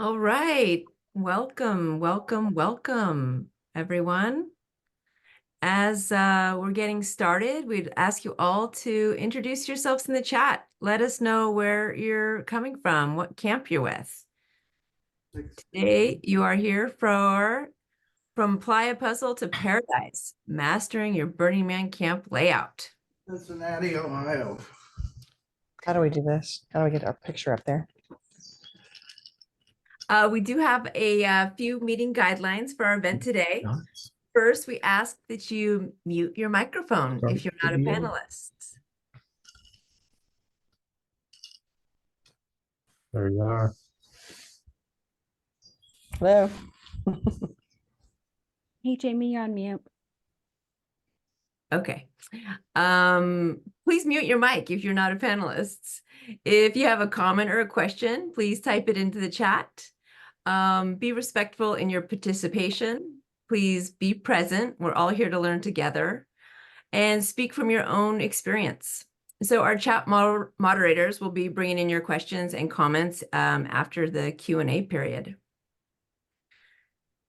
All right. Welcome, everyone. As we're getting started, we'd ask you all to introduce yourselves in the chat. Let us know where you're coming from, what camp you're with. Today, you are here from Playa Puzzle to Paradise, mastering your Burning Man camp layout. Cincinnati, Ohio. How do we do this? How do we get our picture up there? We do have a few meeting guidelines for our event today. First, we ask that you mute your microphone if you're not a panelist. There you are. Hello. Hey, Jamie, you're on mute. Okay. Please mute your mic if you're not a panelist. If you have a comment or a question, please type it into the chat. Be respectful in your participation. Please be present. We're all here to learn together. And speak from your own experience. So our chat moderators will be bringing in your questions and comments after the Q&A period.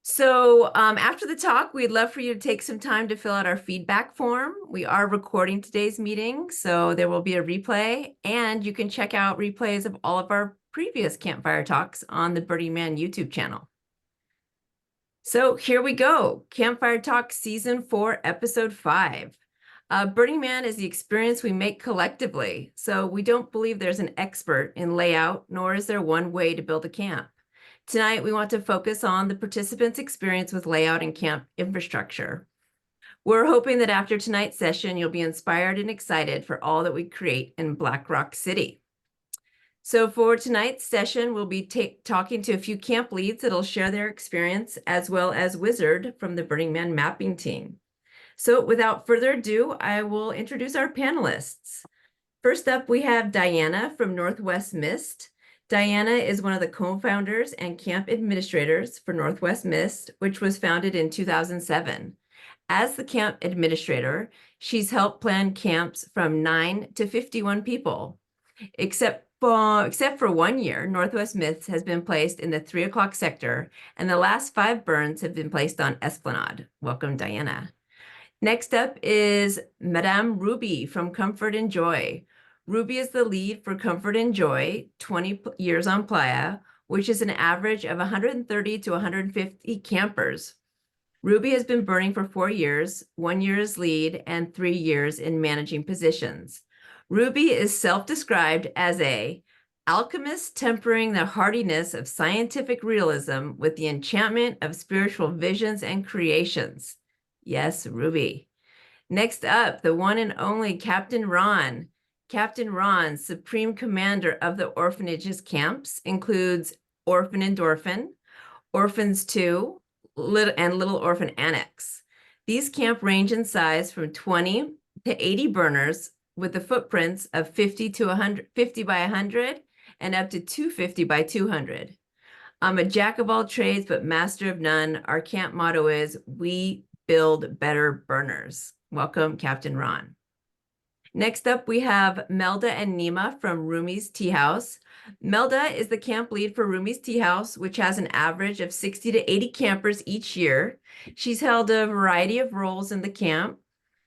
So after the talk, we'd love for you to take some time to fill out our feedback form. We are recording today's meeting, so there will be a replay, and you can check out replays of all of our previous Campfire Talks on the Burning Man YouTube channel. So here we go, Campfire Talk Season 4, Episode 5. Burning Man is the experience we make collectively, so we don't believe there's an expert in layout, nor is there one way to build a camp. Tonight, we want to focus on the participants' experience with layout and camp infrastructure. We're hoping that after tonight's session, you'll be inspired and excited for all that we create in Black Rock City. So for tonight's session, we'll be talking to a few camp leads that'll share their experience, as well as Wizard from the Burning Man mapping team. So without further ado, I will introduce our panelists. First up, we have Diana from Northwest Mist. Diana is one of the co-founders and camp administrators for Northwest Mist, which was founded in 2007. As the camp administrator, she's helped plan camps from 9 to 51 people. Except for 1 year, Northwest Mist has been placed in the 3 o'clock sector, and the last 5 burns have been placed on Esplanade. Welcome, Diana. Next up is Madame Ruby from Comfort and Joy. Ruby is the lead for Comfort and Joy, 20 years on Playa, which is an average of 130 to 150 campers. Ruby has been burning for 4 years, 1 year as lead, and 3 years in managing positions. Ruby is self-described as a alchemist tempering the hardiness of scientific realism with the enchantment of spiritual visions and creations. Yes, Ruby. Next up, the one and only Captain Ron. Captain Ron, Supreme Commander of the Orphanage's camps, includes Orphan and Orphan, Orphans 2, and Little Orphan Annex. These camp range in size from 20 to 80 burners with the footprints of 50 by 100 and up to 250 by 200. I'm a jack of all trades, but master of none. Our camp motto is, we build better burners. Welcome, Captain Ron. Next up, we have Melda and Nima from Rumi's Tea House. Melda is the camp lead for Rumi's Tea House, which has an average of 60 to 80 campers each year. She's held a variety of roles in the camp.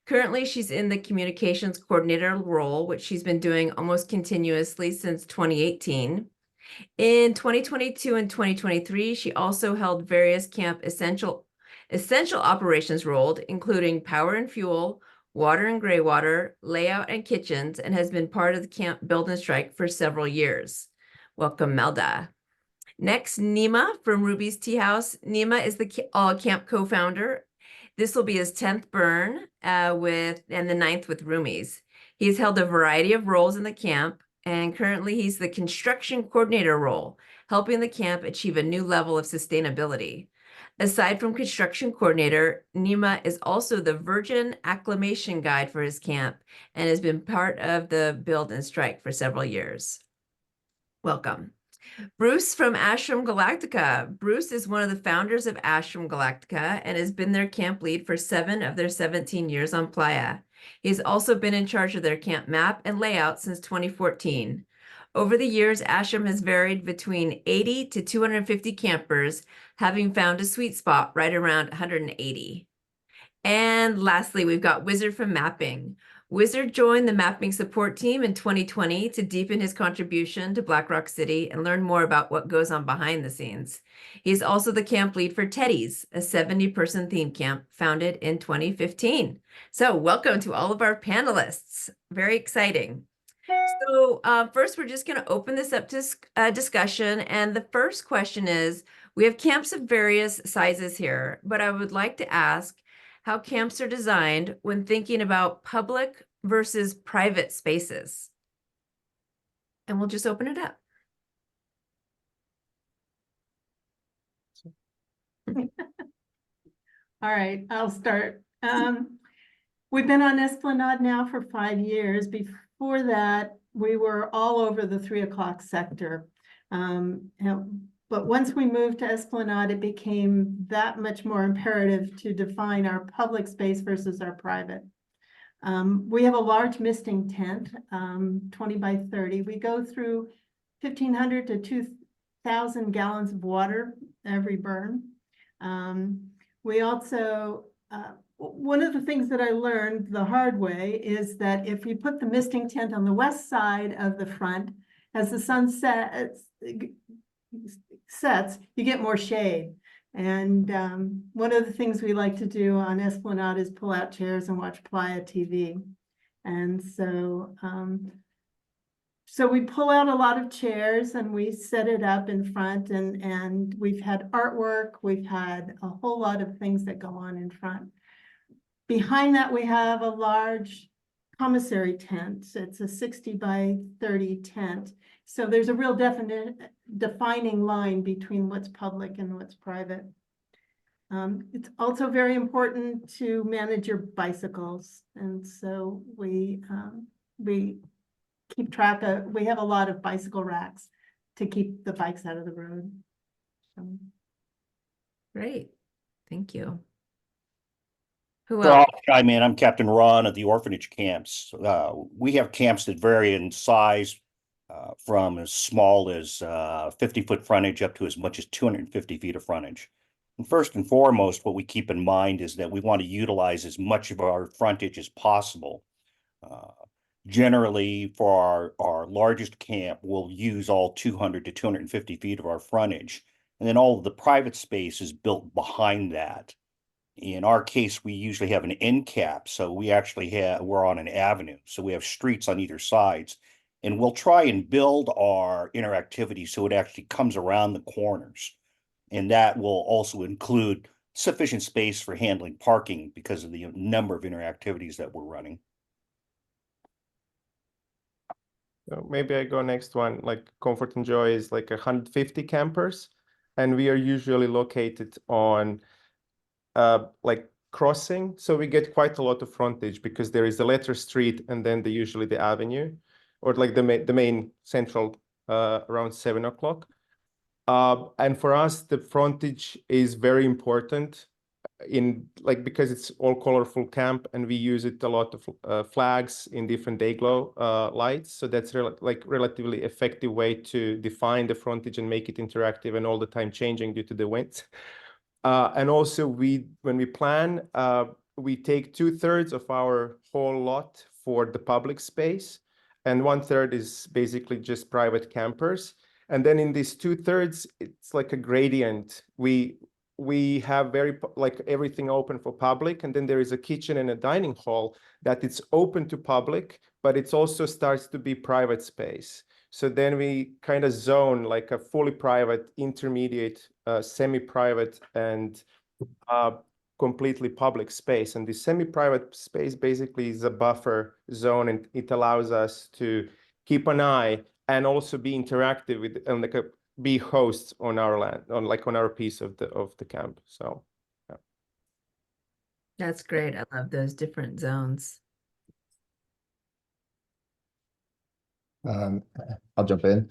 Currently, she's in the communications coordinator role, which she's been doing almost continuously since 2018. In 2022 and 2023, she also held various camp essential operations roles, including power and fuel, water and gray water, layout and kitchens, and has been part of the camp build and strike for several years. Welcome, Melda. Next, Nima from Ruby's Tea House. Nima is the camp co-founder. This will be his 10th burn and the 9th with Rumi's. He's held a variety of roles in the camp, and currently he's the construction coordinator role, helping the camp achieve a new level of sustainability. Aside from construction coordinator, Nima is also the Virgin Acclimation Guide for his camp and has been part of the build and strike for several years. Welcome. Bruce from Ashram Galactica. Bruce is one of the founders of Ashram Galactica and has been their camp lead for 7 of their 17 years on Playa. He's also been in charge of their camp map and layout since 2014. Over the years, Ashram has varied between 80 to 250 campers, having found a sweet spot right around 180. And lastly, we've got Wizard from Mapping. Wizard joined the mapping support team in 2020 to deepen his contribution to Black Rock City and learn more about what goes on behind the scenes. He's also the camp lead for Teddy's, a 70-person theme camp founded in 2015. So welcome to all of our panelists. Very exciting. So first, we're just going to open this up to discussion. And the first question is, we have camps of various sizes here, but I would like to ask how camps are designed when thinking about public versus private spaces. And we'll just open it up. All right, I'll start. We've been on Esplanade now for 5 years. Before that, we were all over the 3 o'clock sector. But once we moved to Esplanade, it became that much more imperative to define our public space versus our private. We have a large misting tent, 20 by 30. We go through 1,500 to 2,000 gallons of water every burn. We also, one of the things that I learned the hard way is that if you put the misting tent on the west side of the front, as the sun sets, you get more shade. And one of the things we like to do on Esplanade is pull out chairs and watch Playa TV. And so, so we pull out a lot of chairs and we set it up in front, and we've had artwork, we've had a whole lot of things that go on in front. Behind that, we have a large commissary tent. It's a 60 by 30 tent. So there's a real defining line between what's public and what's private. It's also very important to manage your bicycles. And so we keep track of, we have a lot of bicycle racks to keep the bikes out of the road. So. Great, thank you. Who So else? I mean, I'm Captain Ron of the orphanage camps. We have camps that vary in size from as small as 50-foot frontage up to as much as 250 feet of frontage. And first and foremost, what we keep in mind is that we want to utilize as much of our frontage as possible. Generally, for our largest camp, we'll use all 200 to 250 feet of our frontage. And then all of the private space is built behind that. In our case, we usually have an end cap, so we're on an avenue, so we have streets on either sides, and we'll try and build our interactivity so it actually comes around the corners, and that will also include sufficient space for handling parking because of the number of interactivities that we're running. So maybe I go next one. Like Comfort and Joy is like 150 campers, and we are usually located on like crossing, so we get quite a lot of frontage because there is the letter street and then usually the avenue, or like the main central around 7 o'clock. And for us, the frontage is very important because it's all colorful camp, and we use it a lot of flags in different day glow lights. So that's relatively effective way to define the frontage and make it interactive and all the time changing due to the winds. And also when we plan, we take 2/3 of our whole lot for the public space, and 1/3 is basically just private campers. And then in these 2/3, it's like a gradient. We have like everything open for public, and then there is a kitchen and a dining hall that it's open to public, but it also starts to be private space. So then we kind of zone like a fully private, intermediate, semi-private, and completely public space. And the semi-private space basically is a buffer zone, and it allows us to keep an eye and also be interactive with and like be hosts on our land, on our piece of the camp. So yeah. That's great. I love those different zones. I'll jump in.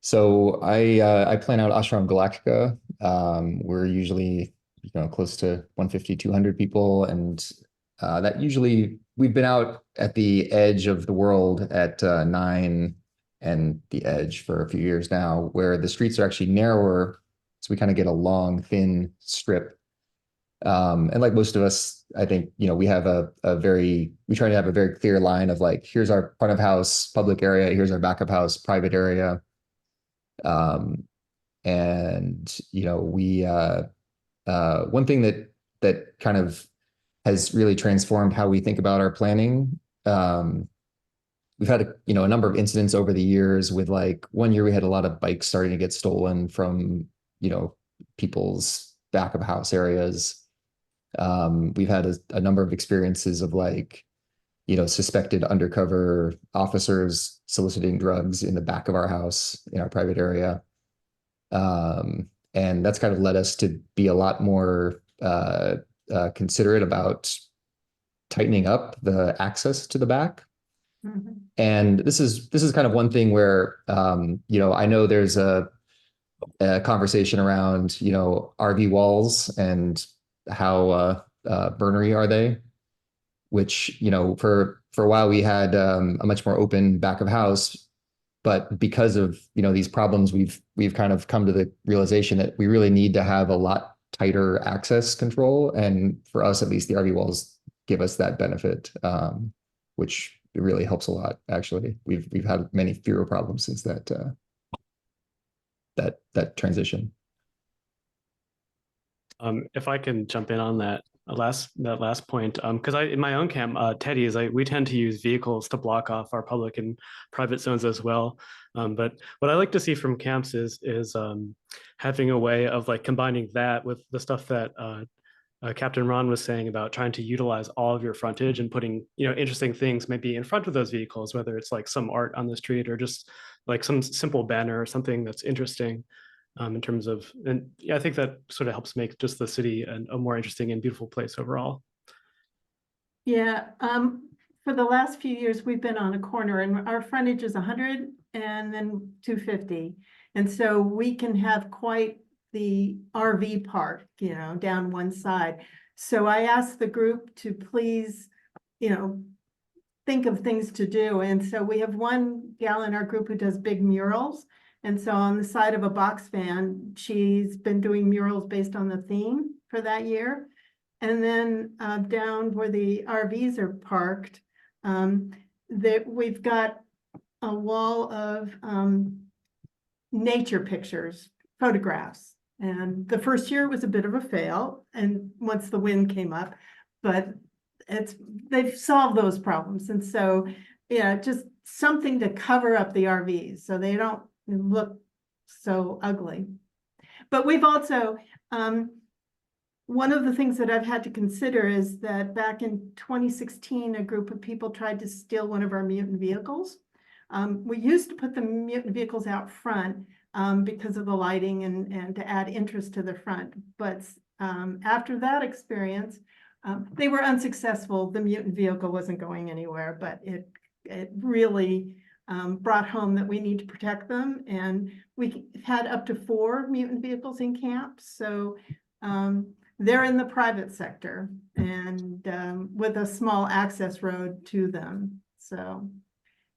So I plan out Ashram Galactica. We're usually close to 150, 200 people, and that usually we've been out at the edge of the world at 9 and the edge for a few years now, where the streets are actually narrower. So we kind of get a long, thin strip. And like most of us, I think, we have we try to have a very clear line of like, here's our front of house public area, here's our back of house private area. And we one thing that kind of has really transformed how we think about our planning. We've had a number of incidents over the years with, like, one year we had a lot of bikes starting to get stolen from people's back of house areas. We've had a number of experiences of, like, suspected undercover officers soliciting drugs in the back of our house in our private area. And that's kind of led us to be a lot more considerate about tightening up the access to the back. Mhm. And this is kind of one thing where I know there's a conversation around RV walls and how burnery are they, which for a while we had a much more open back of house, but because of these problems, we've kind of come to the realization that we really need to have a lot tighter access control, and for us at least, the RV walls give us that benefit, which it really helps a lot. Actually, we've had many fewer problems since that transition. If I can jump in on that last point, because in my own camp, Teddy's, we tend to use vehicles to block off our public and private zones as well. But what I like to see from camps is having a way of, like, combining that with the stuff that Capt Ron was saying about trying to utilize all of your frontage and putting interesting things maybe in front of those vehicles, whether it's like some art on the street or just like some simple banner or something that's interesting. In terms of, and yeah, I think that sort of helps make just the city a more interesting and beautiful place overall. Yeah, for the last few years, we've been on a corner and our frontage is 100 and then 250. And so we can have quite the RV park, down one side. So I asked the group to please, think of things to do. And so we have one gal in our group who does big murals. And so on the side of a box van, she's been doing murals based on the theme for that year. And then down where the RVs are parked, we've got a wall of nature pictures, photographs. And the first year was a bit of a fail, and once the wind came up, but they've solved those problems. And so, just something to cover up the RVs so they don't look so ugly. But we've also, one of the things that I've had to consider is that back in 2016, a group of people tried to steal one of our mutant vehicles. We used to put the mutant vehicles out front because of the lighting and to add interest to the front. But after that experience, they were unsuccessful. The mutant vehicle wasn't going anywhere, but it really brought home that we need to protect them. And we had up to 4 mutant vehicles in camp. So they're in the private sector and with a small access road to them. So,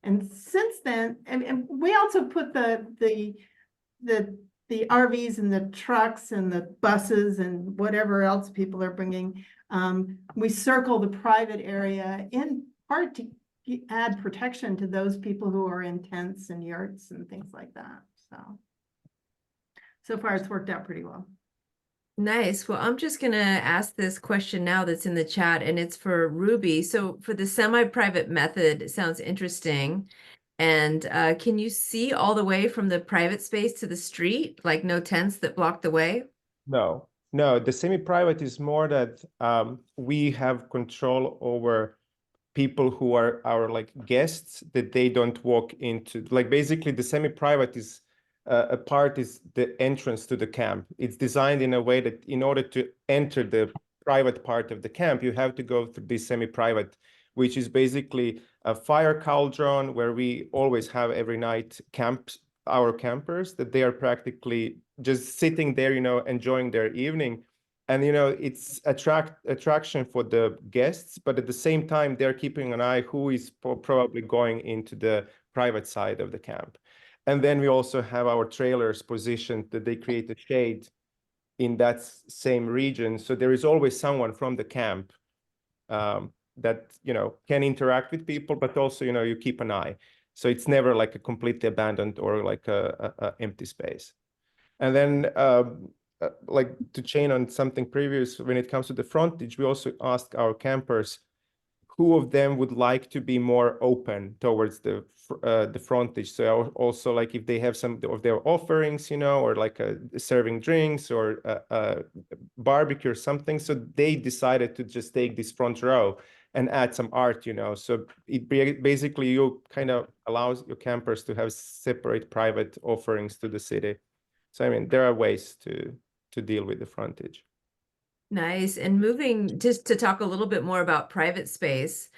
and since then, and we also put the RVs and the trucks and the buses and whatever else people are bringing. We circle the private area in part to add protection to those people who are in tents and yurts and things like that. So far it's worked out pretty well. Nice. Well, I'm just going to ask this question now that's in the chat, and it's for Ruby. So for the semi-private method, it sounds interesting. And can you see all the way from the private space to the street, like no tents that block the way? No, the semi-private is more that we have control over people who are our, like, guests, that they don't walk into, like, basically the semi-private is a part is the entrance to the camp. It's designed in a way that in order to enter the private part of the camp, you have to go through this semi-private, which is basically a fire cauldron where we always have every night our campers, that they are practically just sitting there, enjoying their evening. And, it's attraction for the guests, but at the same time, they're keeping an eye who is probably going into the private side of the camp. And then we also have our trailers positioned that they create a shade in that same region. So there is always someone from the camp that, can interact with people, but also, you keep an eye. So it's never like a completely abandoned or like a empty space. And then like to chain on something previous, when it comes to the frontage, we also ask our campers who of them would like to be more open towards the frontage. So also like if they have some of their offerings, or like serving drinks or barbecue or something. So they decided to just take this front row and add some art, So it basically you kind of allows your campers to have separate private offerings to the city. So I mean, there are ways to deal with the frontage. Nice. And moving just to talk a little bit more about private space.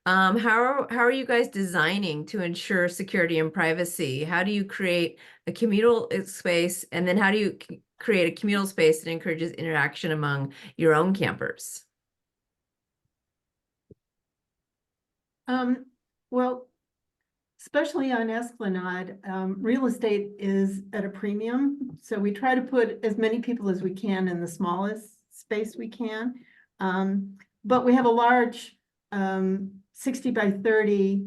How are you guys designing to ensure security and privacy? How do you create a communal space? And then how do you create a communal space that encourages interaction among your own campers? Well, especially on Esplanade, real estate is at a premium. So we try to put as many people as we can in the smallest space we can. But we have a large 60 by 30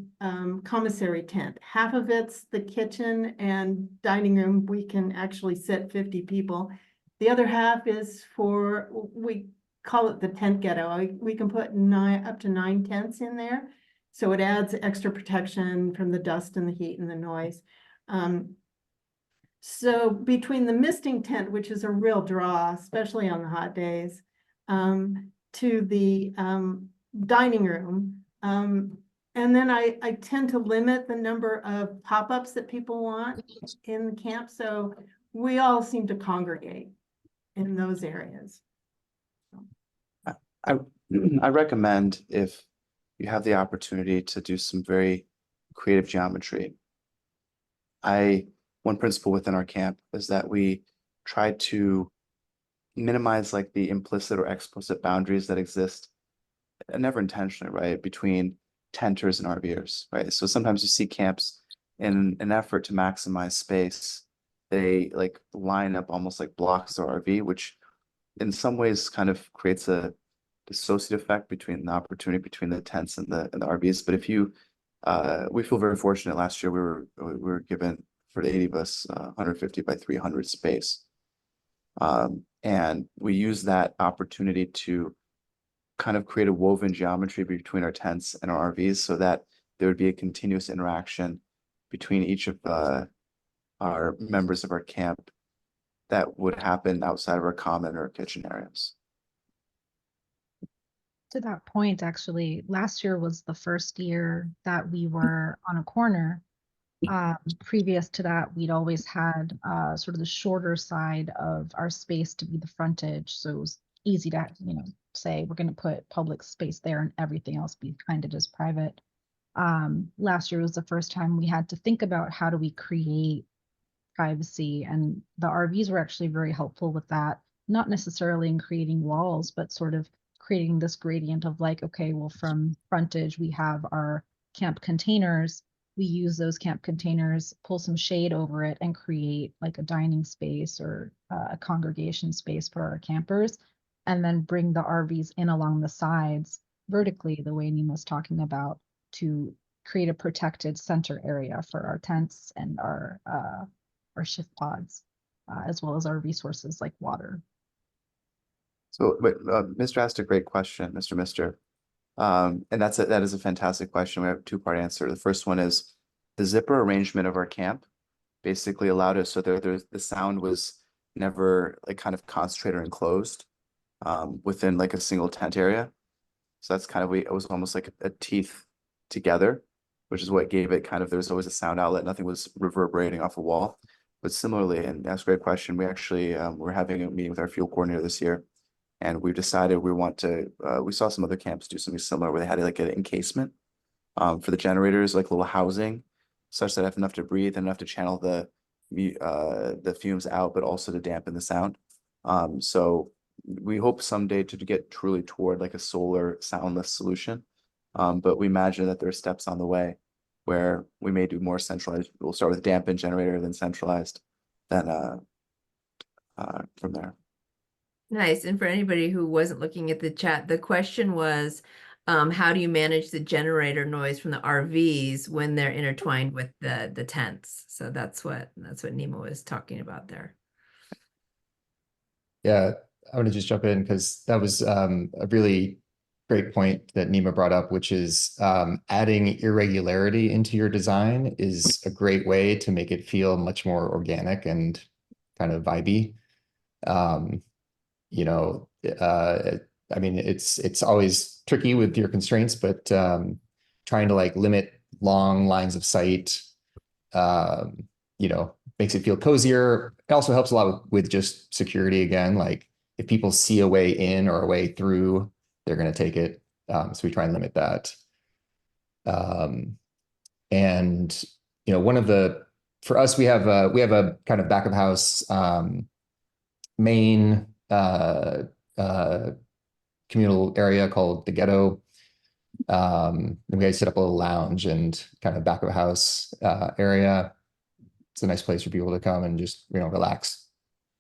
commissary tent. Half of it's the kitchen and dining room. We can actually sit 50 people. The other half is for, we call it the tent ghetto. We can put up to 9 tents in there. So it adds extra protection from the dust and the heat and the noise. So between the misting tent, which is a real draw, especially on the hot days, to the dining room, and then I tend to limit the number of pop-ups that people want in the camp. So we all seem to congregate in those areas. I recommend, if you have the opportunity to do some very creative geometry. One principle within our camp is that we try to minimize like the implicit or explicit boundaries that exist, never intentionally, right, between tenters and RVers, right? So sometimes you see camps in an effort to maximize space, they like line up almost like blocks of RV, which in some ways kind of creates a dissociative effect between the opportunity between the tents and the RVs. But if you, we feel very fortunate. Last year we were given, for the 80 of us, 150 by 300 space, and we use that opportunity to kind of create a woven geometry between our tents and our RVs, so that there would be a continuous interaction between each of our members of our camp that would happen outside of our common or kitchen areas. To that point, actually, last year was the first year that we were on a corner. Previous to that, we'd always had sort of the shorter side of our space to be the frontage. So it was easy to, say we're going to put public space there and everything else be kind of just private. Last year was the first time we had to think about how do we create privacy, and the RVs were actually very helpful with that. Not necessarily in creating walls, but sort of creating this gradient of like, okay, well, from frontage, we have our camp containers. We use those camp containers, pull some shade over it, and create like a dining space or a congregation space for our campers, and then bring the RVs in along the sides vertically, the way Nima's talking about, to create a protected center area for our tents and our shift pods, as well as our resources like water. So, Mr. asked a great question, Mr. And that is a fantastic question. We have a two-part answer. The first one is the zipper arrangement of our camp basically allowed us so the sound was never like kind of concentrated or enclosed within like a single tent area. So that's kind of, it was almost like a teeth together, which is what gave it kind of, there was always a sound outlet. Nothing was reverberating off a wall. But similarly, and that's a great question, we actually we're having a meeting with our field coordinator this year. And we've decided we want to, we saw some other camps do something similar where they had like an encasement for the generators, like a little housing, such that I have enough to breathe and enough to channel the fumes out, but also to dampen the sound. So we hope someday to get truly toward like a solar soundless solution. But we imagine that there are steps on the way. where we may do more centralized. We'll start with dampen generator, then centralized, then from there. Nice. And for anybody who wasn't looking at the chat, the question was, how do you manage the generator noise from the RVs when they're intertwined with the tents? So that's what Nima was talking about there. Yeah, I want to just jump in because that was a really great point that Nima brought up, which is adding irregularity into your design is a great way to make it feel much more organic and kind of vibey. You know, I mean, it's always tricky with your constraints, but trying to like limit long lines of sight, you know, makes it feel cozier. It also helps a lot with just security again. Like if people see a way in or a way through, they're going to take it. So we try and limit that. And you know, for us, we have a kind of back of house main communal area called the ghetto. And we set up a little lounge and kind of back of house area. It's a nice place for people to come and just, you know, relax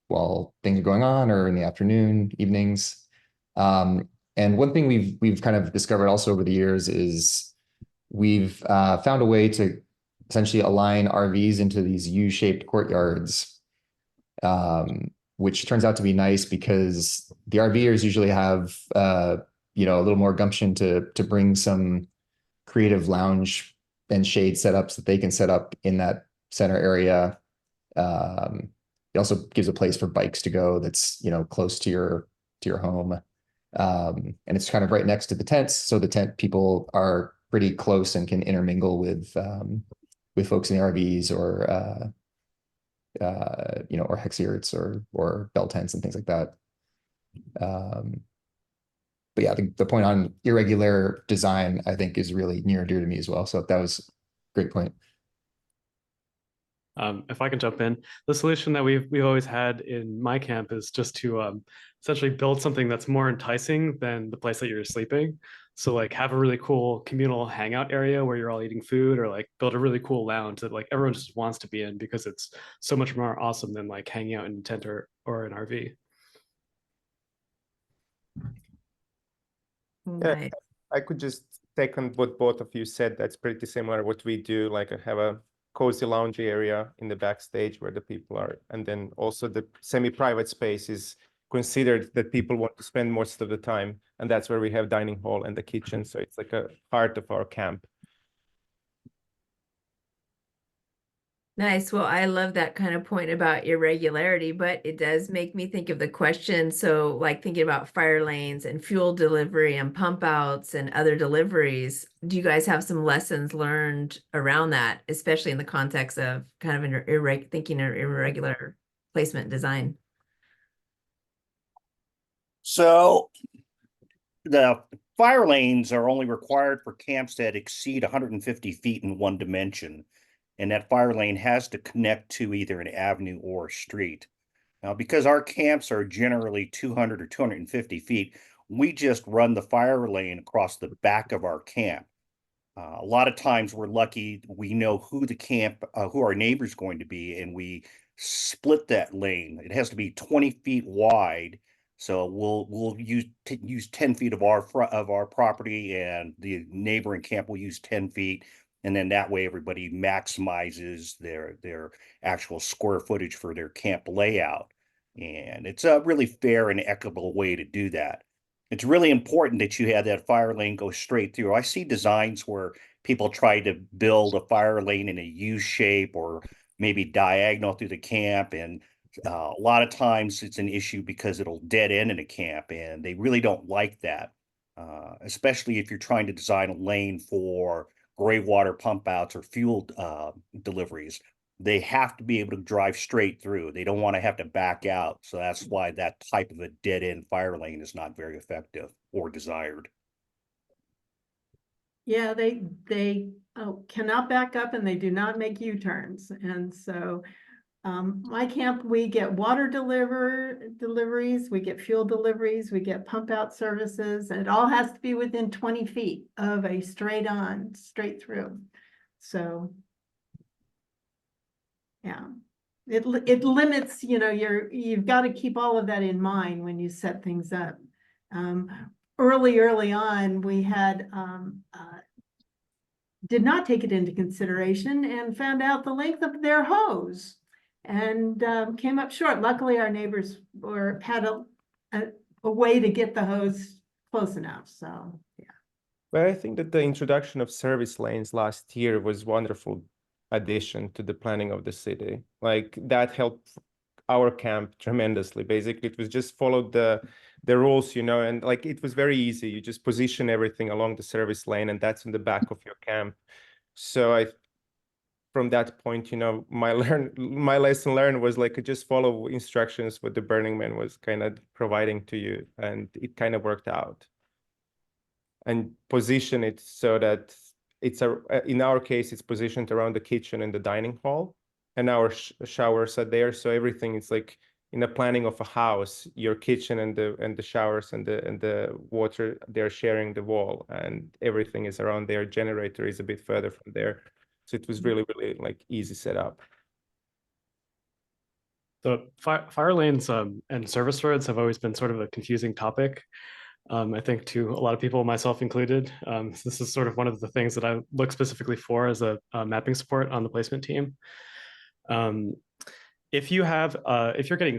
while things are going on or in the afternoon, evenings. And one thing we've kind of discovered also over the years is we've found a way to essentially align RVs into these U-shaped courtyards, which turns out to be nice because the RVers usually have, you know, a little more gumption to bring some creative lounge and shade setups that they can set up in that center area. It also gives a place for bikes to go that's, you know, close to your home. And it's kind of right next to the tents. So the tent people are pretty close and can intermingle with folks in the RVs or, you know, or hexiarts or bell tents and things like that. But yeah, the point on irregular design, I think, is really near and dear to me as well. So that was a great point. If I can jump in, the solution that we've always had in my camp is just to essentially build something that's more enticing than the place that you're sleeping. So like have a really cool communal hangout area where you're all eating food, or like build a really cool lounge that like everyone just wants to be in because it's so much more awesome than like hanging out in a tent or an RV. Yeah, Nice. I could just take on what both of you said. That's pretty similar what we do. Like I have a cozy lounge area in the backstage where the people are. And then also the semi-private space is considered that people want to spend most of the time. And that's where we have dining hall and the kitchen. So it's like a part of our camp. Nice. Well, I love that kind of point about irregularity, but it does make me think of the question. So, like thinking about fire lanes and fuel delivery and pump outs and other deliveries, do you guys have some lessons learned around that, especially in the context of kind of an thinking of irregular placement design? So the fire lanes are only required for camps that exceed 150 feet in one dimension. And that fire lane has to connect to either an avenue or a street. Now, because our camps are generally 200 or 250 feet, we just run the fire lane across the back of our camp. A lot of times we're lucky, we know who our neighbor's going to be, and we split that lane. It has to be 20 feet wide. So we'll use 10 feet of our property, and the neighboring camp will use 10 feet. And then that way everybody maximizes their actual square footage for their camp layout. And it's a really fair and equitable way to do that. It's really important that you have that fire lane go straight through. I see designs where people try to build a fire lane in a U shape or maybe diagonal through the camp. And a lot of times it's an issue because it'll dead end in a camp, and they really don't like that, especially if you're trying to design a lane for gray water pump outs or fuel deliveries. They have to be able to drive straight through. They don't want to have to back out. So that's why that type of a dead end fire lane is not very effective or desired. Yeah, they cannot back up and they do not make U-turns. And so my camp, we get water deliveries, we get fuel deliveries, we get pump out services, and it all has to be within 20 feet of a straight through. So, yeah, it limits, you know, you've got to keep all of that in mind when you set things up. Early on, we had did not take it into consideration and found out the length of their hose and came up short. Luckily, our neighbors had a way to get the hose close enough. So, yeah. But I think that the introduction of service lanes last year was wonderful addition to the planning of the city. Like that helped our camp tremendously. Basically, it was just followed the rules, you know, and like it was very easy. You just position everything along the service lane, and that's in the back of your camp. So from that point, you know, my lesson learned was like just follow instructions what the Burning Man was kind of providing to you, and it kind of worked out. And position it so that in our case, it's positioned around the kitchen and the dining hall, and our showers are there. So everything is like in the planning of a house, your kitchen and the showers and the water, they're sharing the wall, and everything is around there. Generator is a bit further from there. So it was really, really like easy setup. So fire lanes and service roads have always been sort of a confusing topic. I think to a lot of people, myself included. This is sort of one of the things that I look specifically for as a mapping support on the placement team. If you're getting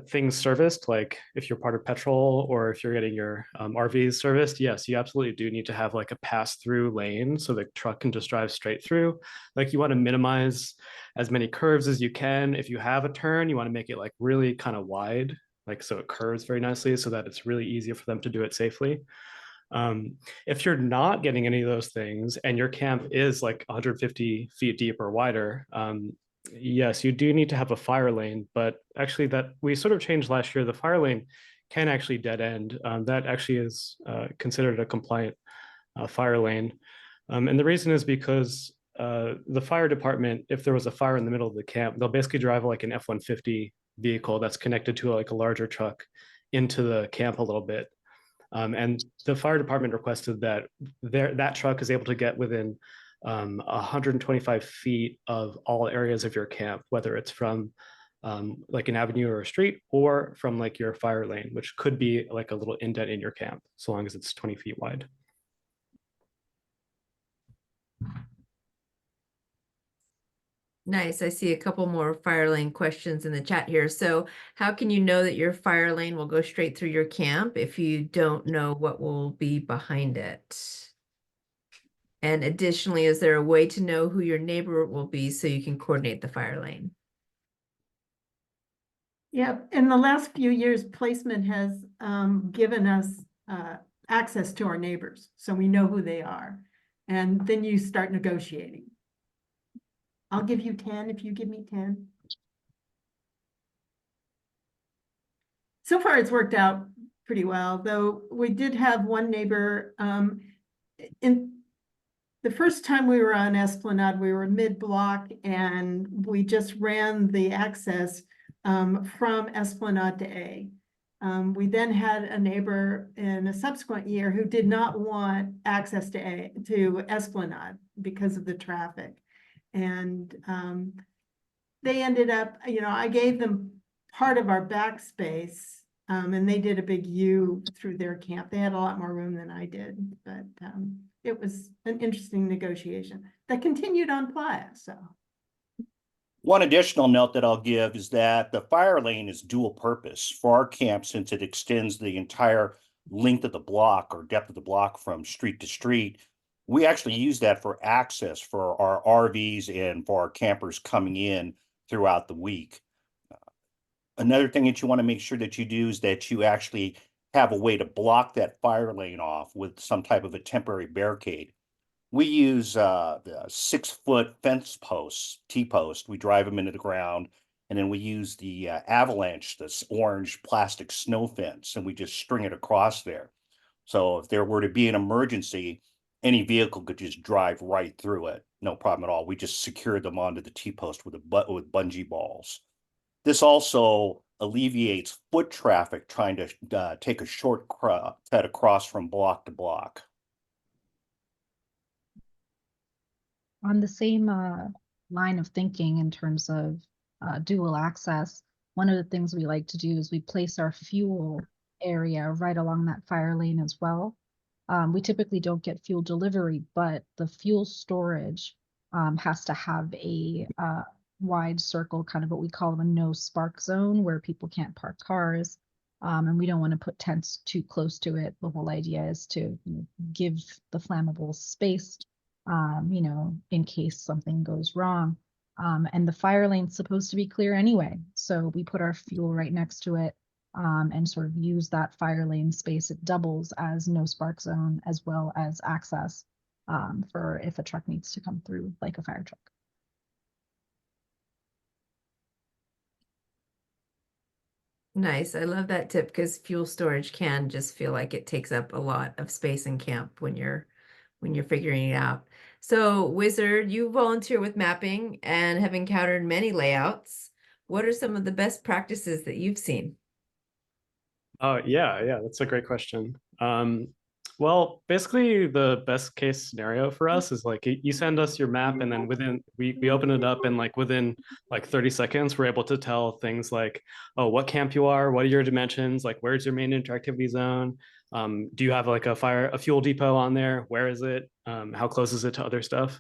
things serviced, like if you're part of Petrol or if you're getting your RVs serviced, yes, you absolutely do need to have like a pass-through lane so the truck can just drive straight through. Like you want to minimize as many curves as you can. If you have a turn, you want to make it like really kind of wide, like so it curves very nicely so that it's really easy for them to do it safely. If you're not getting any of those things and your camp is like 150 feet deep or wider, yes, you do need to have a fire lane, but actually that we sort of changed last year. The fire lane can actually dead end. That actually is considered a compliant fire lane. And the reason is because the fire department, if there was a fire in the middle of the camp, they'll basically drive like an F-150 vehicle that's connected to like a larger truck into the camp a little bit. And the fire department requested that that truck is able to get within 125 feet of all areas of your camp, whether it's from like an avenue or a street or from like your fire lane, which could be like a little indent in your camp, so long as it's 20 feet wide. Nice. I see a couple more fire lane questions in the chat here. So how can you know that your fire lane will go straight through your camp if you don't know what will be behind it? And additionally, is there a way to know who your neighbor will be so you can coordinate the fire lane? Yeah, in the last few years, placement has given us access to our neighbors, so we know who they are. And then you start negotiating. I'll give you 10 if you give me 10. So far, it's worked out pretty well, though we did have one neighbor. In the first time we were on Esplanade, we were mid-block, and we just ran the access from Esplanade to A. We then had a neighbor in a subsequent year who did not want access to Esplanade because of the traffic. And they ended up, you know, I gave them part of our backspace, and they did a big U through their camp. They had a lot more room than I did, but it was an interesting negotiation that continued on Playa. So one additional note that I'll give is that the fire lane is dual purpose for our camp, since it extends the entire length of the block or depth of the block from street to street. We actually use that for access for our RVs and for our campers coming in throughout the week. Another thing that you want to make sure that you do is that you actually have a way to block that fire lane off with some type of a temporary barricade. We use the 6-foot fence posts, T-post. We drive them into the ground, and then we use the avalanche, this orange plastic snow fence, and we just string it across there. So if there were to be an emergency, any vehicle could just drive right through it. No problem at all. We just secured them onto the T-post with bungee balls. This also alleviates foot traffic trying to take a shortcut across from block to block. On the same line of thinking in terms of dual access, one of the things we like to do is we place our fuel area right along that fire lane as well. We typically don't get fuel delivery, but the fuel storage has to have a wide circle, kind of what we call a no spark zone, where people can't park cars. And we don't want to put tents too close to it. The whole idea is to give the flammable space, in case something goes wrong. And the fire lane's supposed to be clear anyway. So we put our fuel right next to it and sort of use that fire lane space. It doubles as no spark zone as well as access for if a truck needs to come through, like a fire truck. Nice. I love that tip because fuel storage can just feel like it takes up a lot of space in camp when you're figuring it out. So, Wizard, you volunteer with mapping and have encountered many layouts. What are some of the best practices that you've seen? Oh, yeah, that's a great question. Well, basically the best case scenario for us is like you send us your map and then we open it up and like within like 30 seconds, we're able to tell things like, oh, what camp you are, what are your dimensions, like where's your main interactivity zone? Do you have like a fuel depot on there? Where is it? How close is it to other stuff?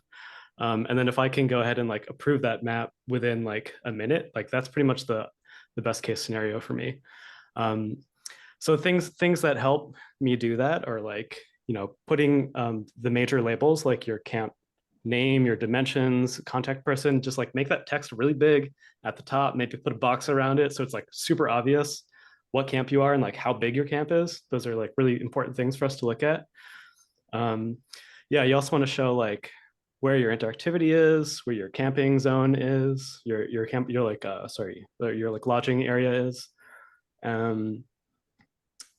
And then if I can go ahead and like approve that map within like a minute, like that's pretty much the best case scenario for me. So things that help me do that are like, putting the major labels like your camp name, your dimensions, contact person, just like make that text really big at the top, maybe put a box around it so it's like super obvious what camp you are and like how big your camp is. Those are like really important things for us to look at. Yeah, you also want to show like where your interactivity is, where your camping zone is, your lodging area is.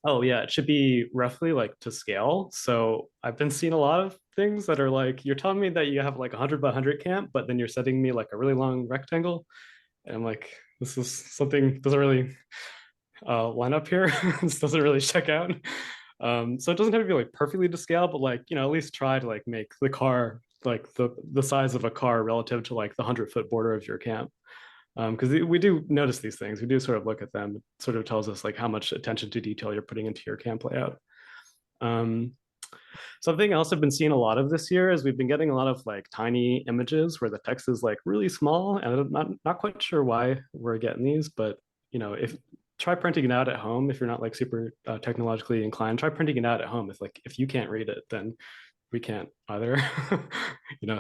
Oh yeah, it should be roughly like to scale. So I've been seeing a lot of things that are like, you're telling me that you have like 100 by 100 camp, but then you're setting me like a really long rectangle. And I'm like, this is something doesn't really line up here. This doesn't really check out. So it doesn't have to be like perfectly to scale, but like, at least try to like make the car like the size of a car relative to like the 100-foot border of your camp. Because we do notice these things. We do sort of look at them. It sort of tells us like how much attention to detail you're putting into your camp layout. Something else I've been seeing a lot of this year is we've been getting a lot of like tiny images where the text is like really small, and I'm not quite sure why we're getting these, but if try printing it out at home if you're not like super technologically inclined. Try printing it out at home. If you can't read it, then we can't either.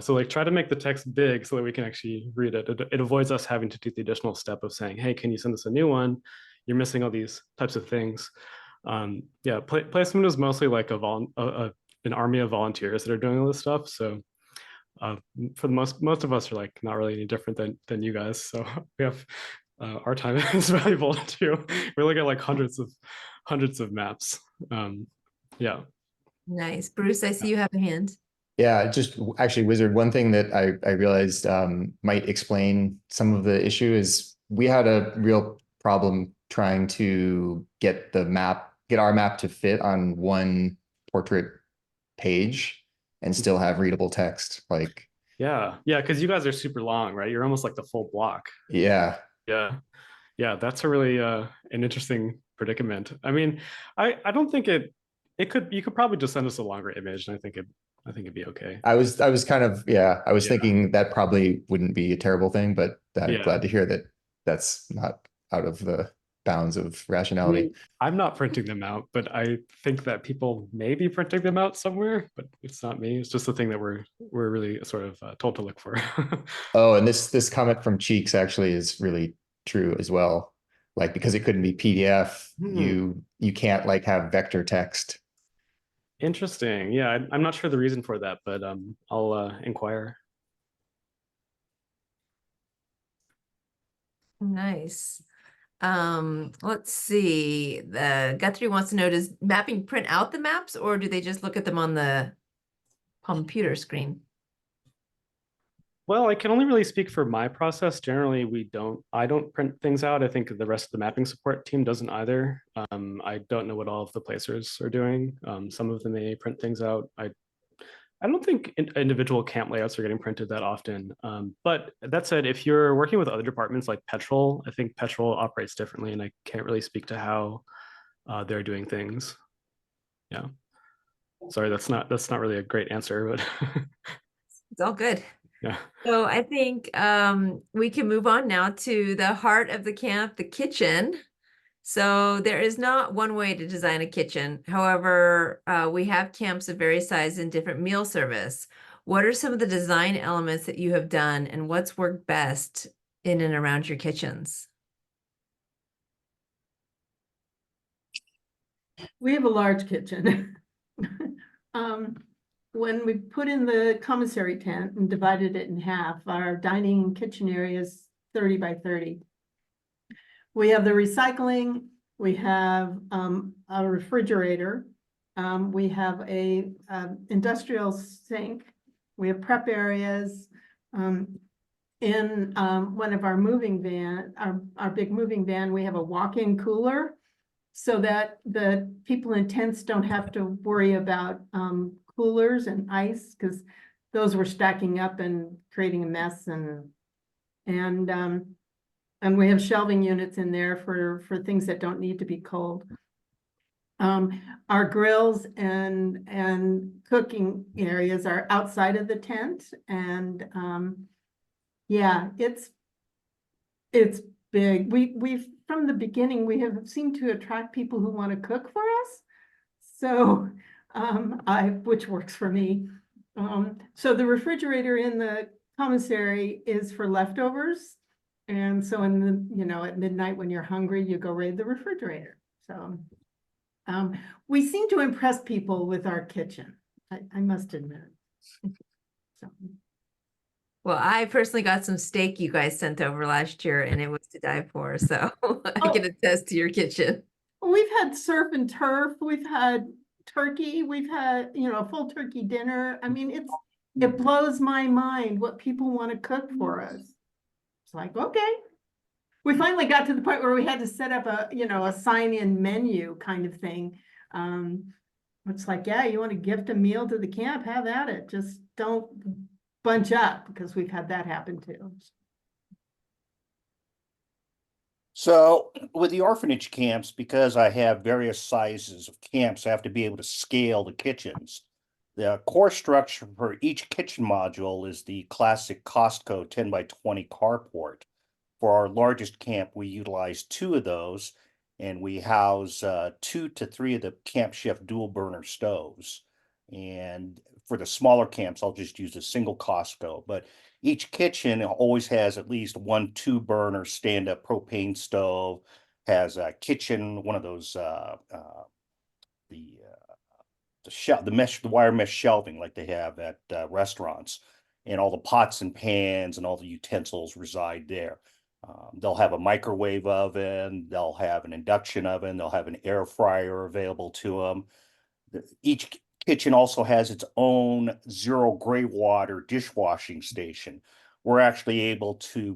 So like try to make the text big so that we can actually read it. It avoids us having to do the additional step of saying, hey, can you send us a new one? You're missing all these types of things. Yeah, placement is mostly like an army of volunteers that are doing all this stuff. So for the most of us are like not really any different than you guys. So we have our time is valuable too. We look at like hundreds of maps. Yeah. Nice. Bruce, I see you have a hand. Yeah, just actually, Wizard, one thing that I realized might explain some of the issue is we had a real problem trying to get our map to fit on one portrait page and still have readable text. Like, yeah, because you guys are super long, right? You're almost like the full block. Yeah. That's a really an interesting predicament. I mean, I don't think you could probably just send us a longer image, and I think it'd be okay. I was thinking that probably wouldn't be a terrible thing, but I'm glad to hear that that's not out of the bounds of rationality. I'm not printing them out, but I think that people may be printing them out somewhere, but it's not me. It's just the thing that we're really sort of told to look for. Oh, and this comment from Cheeks actually is really true as well. Like, because it couldn't be PDF, you can't like have vector text. Interesting. Yeah, I'm not sure the reason for that, but I'll inquire. Nice. Let's see. The Guthrie wants to know, does mapping print out the maps or do they just look at them on the computer screen? Well, I can only really speak for my process. Generally, I don't print things out. I think the rest of the mapping support team doesn't either. I don't know what all of the placers are doing. Some of them may print things out. I don't think individual camp layouts are getting printed that often. But that said, if you're working with other departments like Petrol, I think Petrol operates differently, and I can't really speak to how they're doing things. Yeah. Sorry, that's not really a great answer, but It's all good. yeah. So I think we can move on now to the heart of the camp, the kitchen. So there is not one way to design a kitchen. However, we have camps of various sizes and different meal service. What are some of the design elements that you have done, and what's worked best in and around your kitchens? We have a large kitchen. When we put in the commissary tent and divided it in half, our dining kitchen area is 30 by 30. We have the recycling, we have a refrigerator, we have a industrial sink, we have prep areas. In one of our moving van, our big moving van, we have a walk-in cooler so that the people in tents don't have to worry about coolers and ice, because those were stacking up and creating a mess. And we have shelving units in there for things that don't need to be cold. Our grills and cooking areas are outside of the tent, and yeah, it's big. We've from the beginning, we have seemed to attract people who want to cook for us. So which works for me. So the refrigerator in the commissary is for leftovers. And so in the, at midnight when you're hungry, you go raid the refrigerator. So we seem to impress people with our kitchen, I must admit. So. Well, I personally got some steak you guys sent over last year, and it was to die for. So I can attest to your kitchen. We've had surf and turf. We've had turkey. We've had, a full turkey dinner. I mean, it blows my mind what people want to cook for us. It's like, okay. We finally got to the point where we had to set up a sign-in menu kind of thing. It's like, yeah, you want to gift a meal to the camp, have at it. Just don't bunch up, because we've had that happen too. So with the orphanage camps, because I have various sizes of camps, I have to be able to scale the kitchens. The core structure for each kitchen module is the classic Costco 10 by 20 carport. For our largest camp, we utilize 2 of those, and we house 2 to 3 of the Camp Chef dual burner stoves. And for the smaller camps, I'll just use a single Costco. But each kitchen always has at least 1 2-burner stand-up propane stove, has a kitchen, one of those the wire mesh shelving like they have at restaurants, and all the pots and pans and all the utensils reside there. They'll have a microwave oven, they'll have an induction oven, they'll have an air fryer available to them. Each kitchen also has its own zero gray water dishwashing station. We're actually able to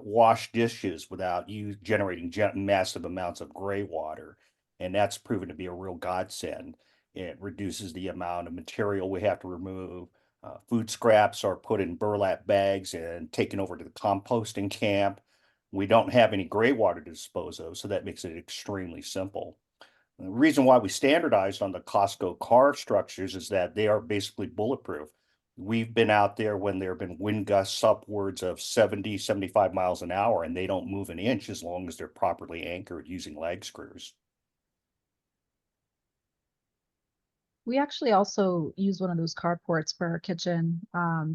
wash dishes without generating massive amounts of gray water, and that's proven to be a real godsend. It reduces the amount of material we have to remove. Food scraps are put in burlap bags and taken over to the composting camp. We don't have any gray water to dispose of, so that makes it extremely simple. The reason why we standardized on the Costco car structures is that they are basically bulletproof. We've been out there when there have been wind gusts upwards of 70, 75 miles an hour, and they don't move an inch as long as they're properly anchored using lag screws. We actually also use one of those carports for our kitchen.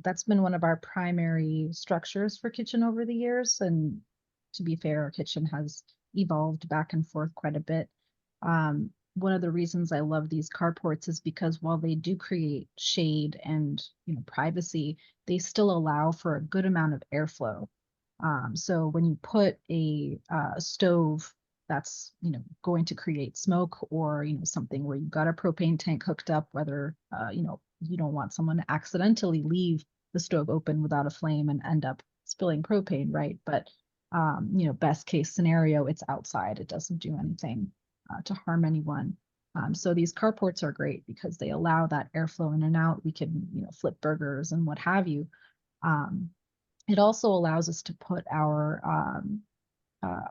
That's been one of our primary structures for kitchen over the years. And to be fair, our kitchen has evolved back and forth quite a bit. One of the reasons I love these carports is because while they do create shade and privacy, they still allow for a good amount of airflow. So when you put a stove that's going to create smoke, or something where you've got a propane tank hooked up, whether you don't want someone to accidentally leave the stove open without a flame and end up spilling propane, right? But best case scenario, it's outside, it doesn't do anything to harm anyone. So these carports are great because they allow that airflow in and out. We can, flip burgers and what have you. It also allows us to put our,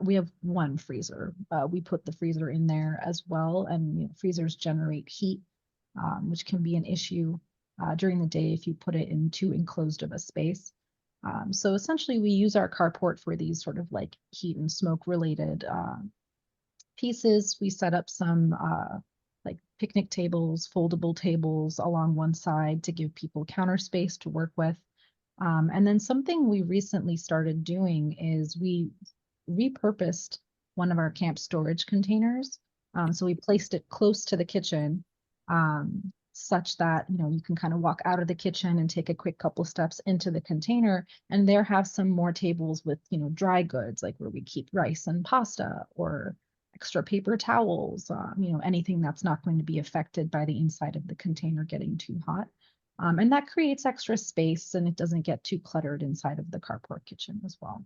we have one freezer. We put the freezer in there as well, and freezers generate heat, which can be an issue during the day if you put it in too enclosed of a space. So essentially, we use our carport for these sort of like heat and smoke related pieces. We set up some like picnic tables, foldable tables along one side to give people counter space to work with. And then something we recently started doing is we repurposed one of our camp storage containers. So we placed it close to the kitchen, such that, you can kind of walk out of the kitchen and take a quick couple steps into the container, and there have some more tables with, dry goods, like where we keep rice and pasta or extra paper towels, anything that's not going to be affected by the inside of the container getting too hot. And that creates extra space, and it doesn't get too cluttered inside of the carport kitchen as well.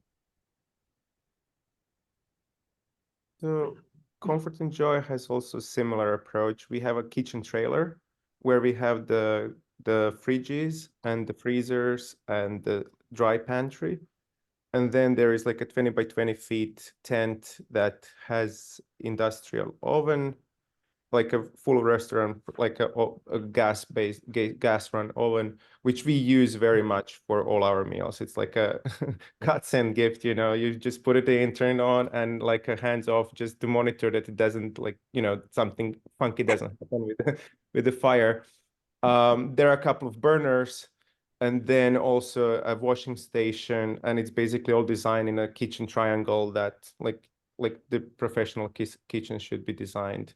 So Comfort and Joy has also a similar approach. We have a kitchen trailer where we have the fridges and the freezers and the dry pantry. And then there is like a 20 by 20 feet tent that has industrial oven, like a full restaurant, like a gas run oven, which we use very much for all our meals. It's like a godsend gift, you just put it in, turn it on, and like a hands off, just to monitor that it doesn't something funky doesn't happen with the fire. There are a couple of burners, and then also a washing station, and it's basically all designed in a kitchen triangle that like the professional kitchen should be designed.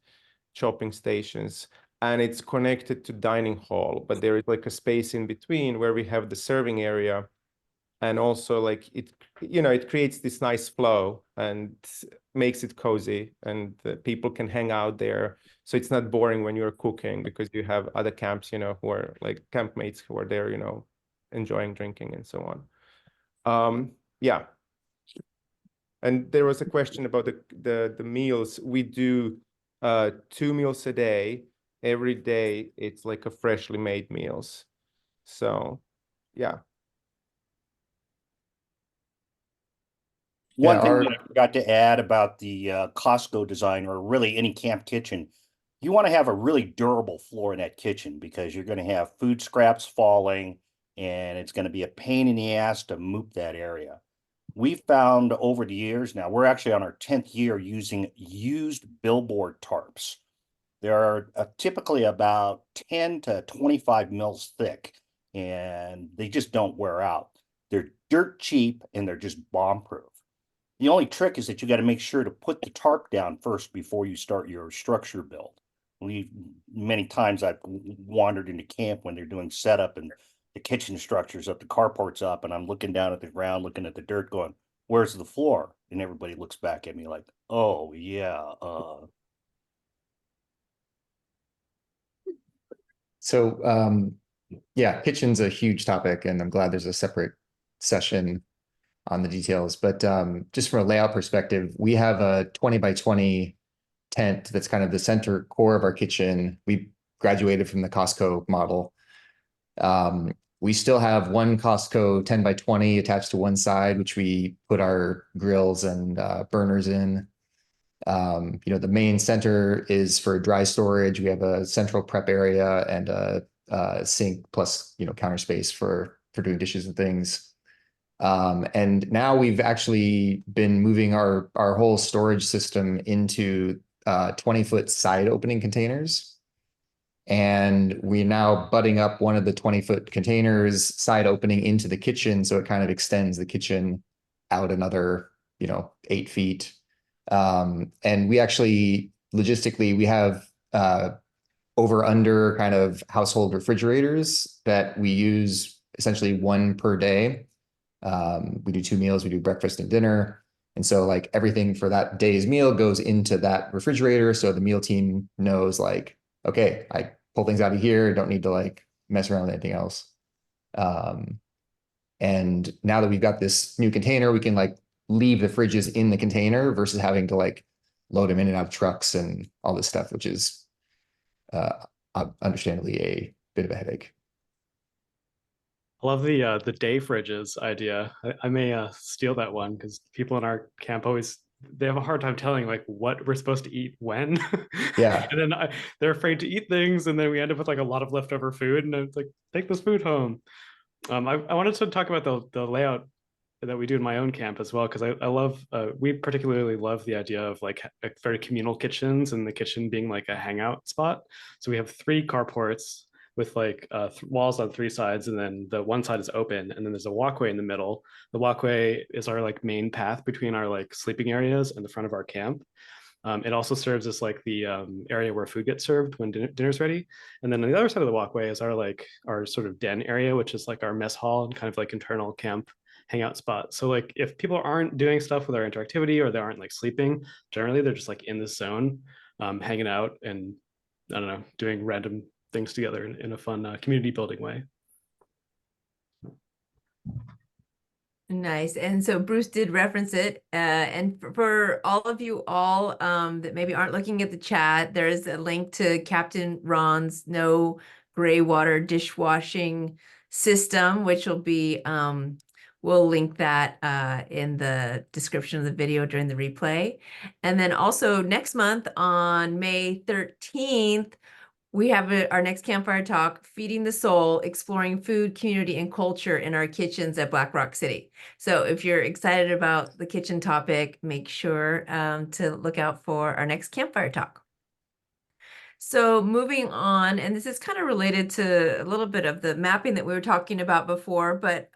Chopping stations, and it's connected to dining hall, but there is like a space in between where we have the serving area, and also like it creates this nice flow and makes it cozy, and people can hang out there, so it's not boring when you're cooking, because you have other camps who are like campmates who are there enjoying drinking and so on. Yeah, and there was a question about the meals. We do 2 meals a day. Every day it's like a freshly made meals. So yeah. One thing that I forgot to add about the Costco design, or really any camp kitchen, you want to have a really durable floor in that kitchen, because you're going to have food scraps falling, and it's going to be a pain in the ass to move that area. We've found over the years, now we're actually on our 10th year using used billboard tarps. They are typically about 10 to 25 mils thick, and they just don't wear out. They're dirt cheap, and they're just bomb proof. The only trick is that you got to make sure to put the tarp down first before you start your structure build. Many times I've wandered into camp when they're doing setup, and the kitchen structure's up, the carport's up, and I'm looking down at the ground, looking at the dirt, going, "Where's the floor?" And everybody looks back at me like, "Oh yeah." So yeah, kitchen's a huge topic, and I'm glad there's a separate session on the details. But just from a layout perspective, we have a 20 by 20 tent that's kind of the center core of our kitchen. We graduated from the Costco model. We still have one Costco 10 by 20 attached to one side, which we put our grills and burners in. The main center is for dry storage. We have a central prep area and a sink plus, counter space for doing dishes and things. And now we've actually been moving our whole storage system into 20-foot side opening containers. And we're now butting up one of the 20-foot containers side opening into the kitchen. So it kind of extends the kitchen out another, 8 feet. And we actually, logistically, we have over under kind of household refrigerators that we use essentially one per day. We do 2 meals, we do breakfast and dinner. And so like everything for that day's meal goes into that refrigerator. So the meal team knows like, okay, I pull things out of here, don't need to like mess around with anything else. And now that we've got this new container, we can like leave the fridges in the container versus having to like load them in and out of trucks and all this stuff, which is understandably a bit of a headache. I love the day fridges idea. I may steal that one because people in our camp always they have a hard time telling like what we're supposed to eat when. Yeah. And then they're afraid to eat things, and then we end up with like a lot of leftover food, and it's like take this food home. I wanted to talk about the layout that we do in my own camp as well, because I love we particularly love the idea of like very communal kitchens, and the kitchen being like a hangout spot. So we have 3 carports with like walls on 3 sides, and then the one side is open, and then there's a walkway in the middle. The walkway is our like main path between our like sleeping areas and the front of our camp. It also serves as like the area where food gets served when dinner's ready. And then on the other side of the walkway is our like our sort of den area, which is like our mess hall and kind of like internal camp hangout spot. So like if people aren't doing stuff with our interactivity, or they aren't like sleeping, generally they're just like in this zone, hanging out and I don't know, doing random things together in a fun community building way. Nice. And so Bruce did reference it. And for all of you all that maybe aren't looking at the chat, there is a link to Captain Ron's no gray water dishwashing system, which will be, we'll link that in the description of the video during the replay. And then also next month on May 13th, we have our next Campfire Talk, Feeding the Soul, Exploring Food, Community, and Culture in Our Kitchens at Black Rock City. So if you're excited about the kitchen topic, make sure to look out for our next Campfire Talk. So moving on, and this is kind of related to a little bit of the mapping that we were talking about before, but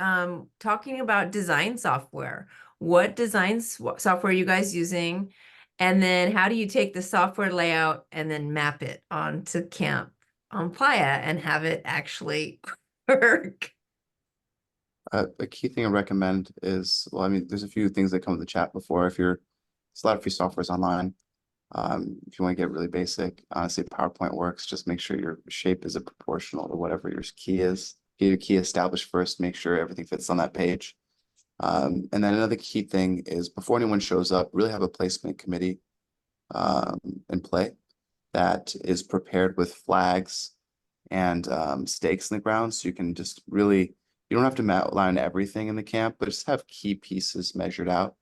talking about design software. What design software are you guys using? And then how do you take the software layout and then map it onto camp on Playa and have it actually work? A key thing I recommend is, well, I mean, there's a few things that come with the chat before. If there's a lot of free softwares online. If you want to get really basic, honestly, PowerPoint works. Just make sure your shape is proportional to whatever your key is. Get your key established first, make sure everything fits on that page. And then another key thing is before anyone shows up, really have a placement committee in play that is prepared with flags and stakes in the ground. So you can just really, you don't have to outline everything in the camp, but just have key pieces measured out.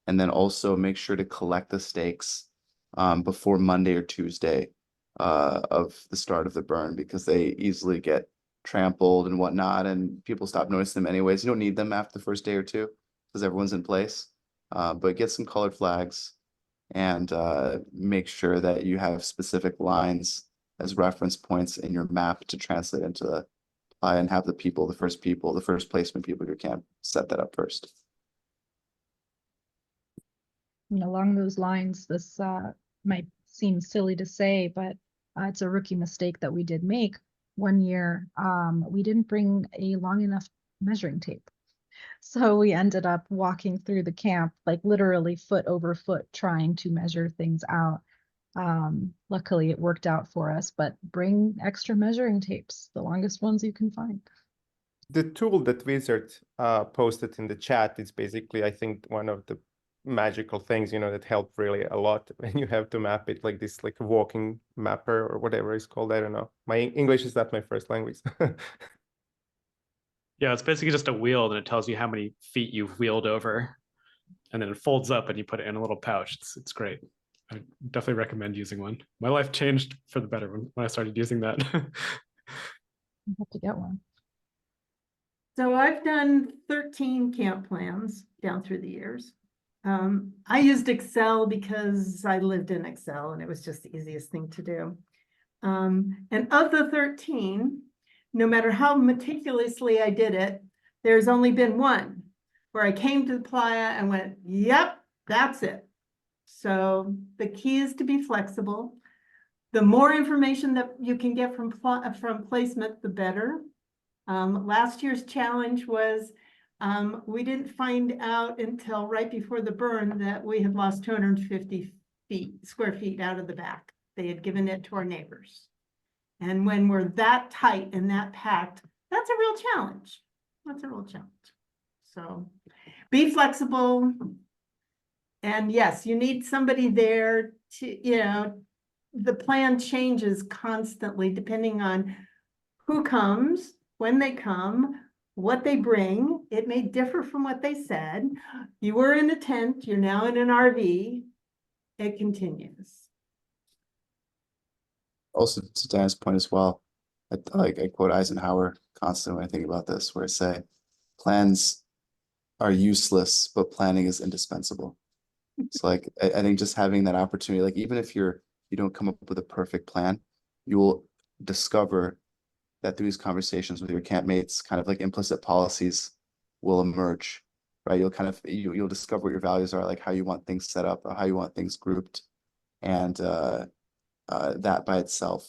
And then also make sure to collect the stakes before Monday or Tuesday of the start of the burn, because they easily get trampled and whatnot, and people stop noticing them anyways. You don't need them after the first day or two because everyone's in place. But get some colored flags and make sure that you have specific lines as reference points in your map to translate into the Playa, and have the first placement people in your camp set that up first. And along those lines, this might seem silly to say, but it's a rookie mistake that we did make. One year, we didn't bring a long enough measuring tape. So we ended up walking through the camp, like literally foot over foot, trying to measure things out. Luckily, it worked out for us, but bring extra measuring tapes, the longest ones you can find. The tool that Wizard posted in the chat is basically, I think, one of the magical things, that help really a lot when you have to map it, like this, like walking mapper or whatever it's called. I don't know. My English is not my first language. Yeah, it's basically just a wheel, and it tells you how many feet you've wheeled over, and then it folds up and you put it in a little pouch. It's great. I definitely recommend using one. My life changed for the better when I started using that. You have to get one. So I've done 13 camp plans down through the years. I used Excel because I lived in Excel and it was just the easiest thing to do. And of the 13, no matter how meticulously I did it, there's only been one where I came to the Playa and went, yep, that's it. So the key is to be flexible. The more information that you can get from placement, the better. Last year's challenge was we didn't find out until right before the burn that we had lost 250 square feet out of the back. They had given it to our neighbors. And when we're that tight and that packed, that's a real challenge. That's a real challenge. So be flexible. And yes, you need somebody there to, the plan changes constantly depending on who comes, when they come, what they bring. It may differ from what they said. You were in a tent, you're now in an RV. It continues. Also, to Diana's point as well, I quote Eisenhower constantly when I think about this, where I say, plans are useless, but planning is indispensable. So like, I think just having that opportunity, like even if you don't come up with a perfect plan, you will discover that through these conversations with your campmates, kind of like implicit policies will emerge, right? You'll discover what your values are, like how you want things set up, or how you want things grouped. And that by itself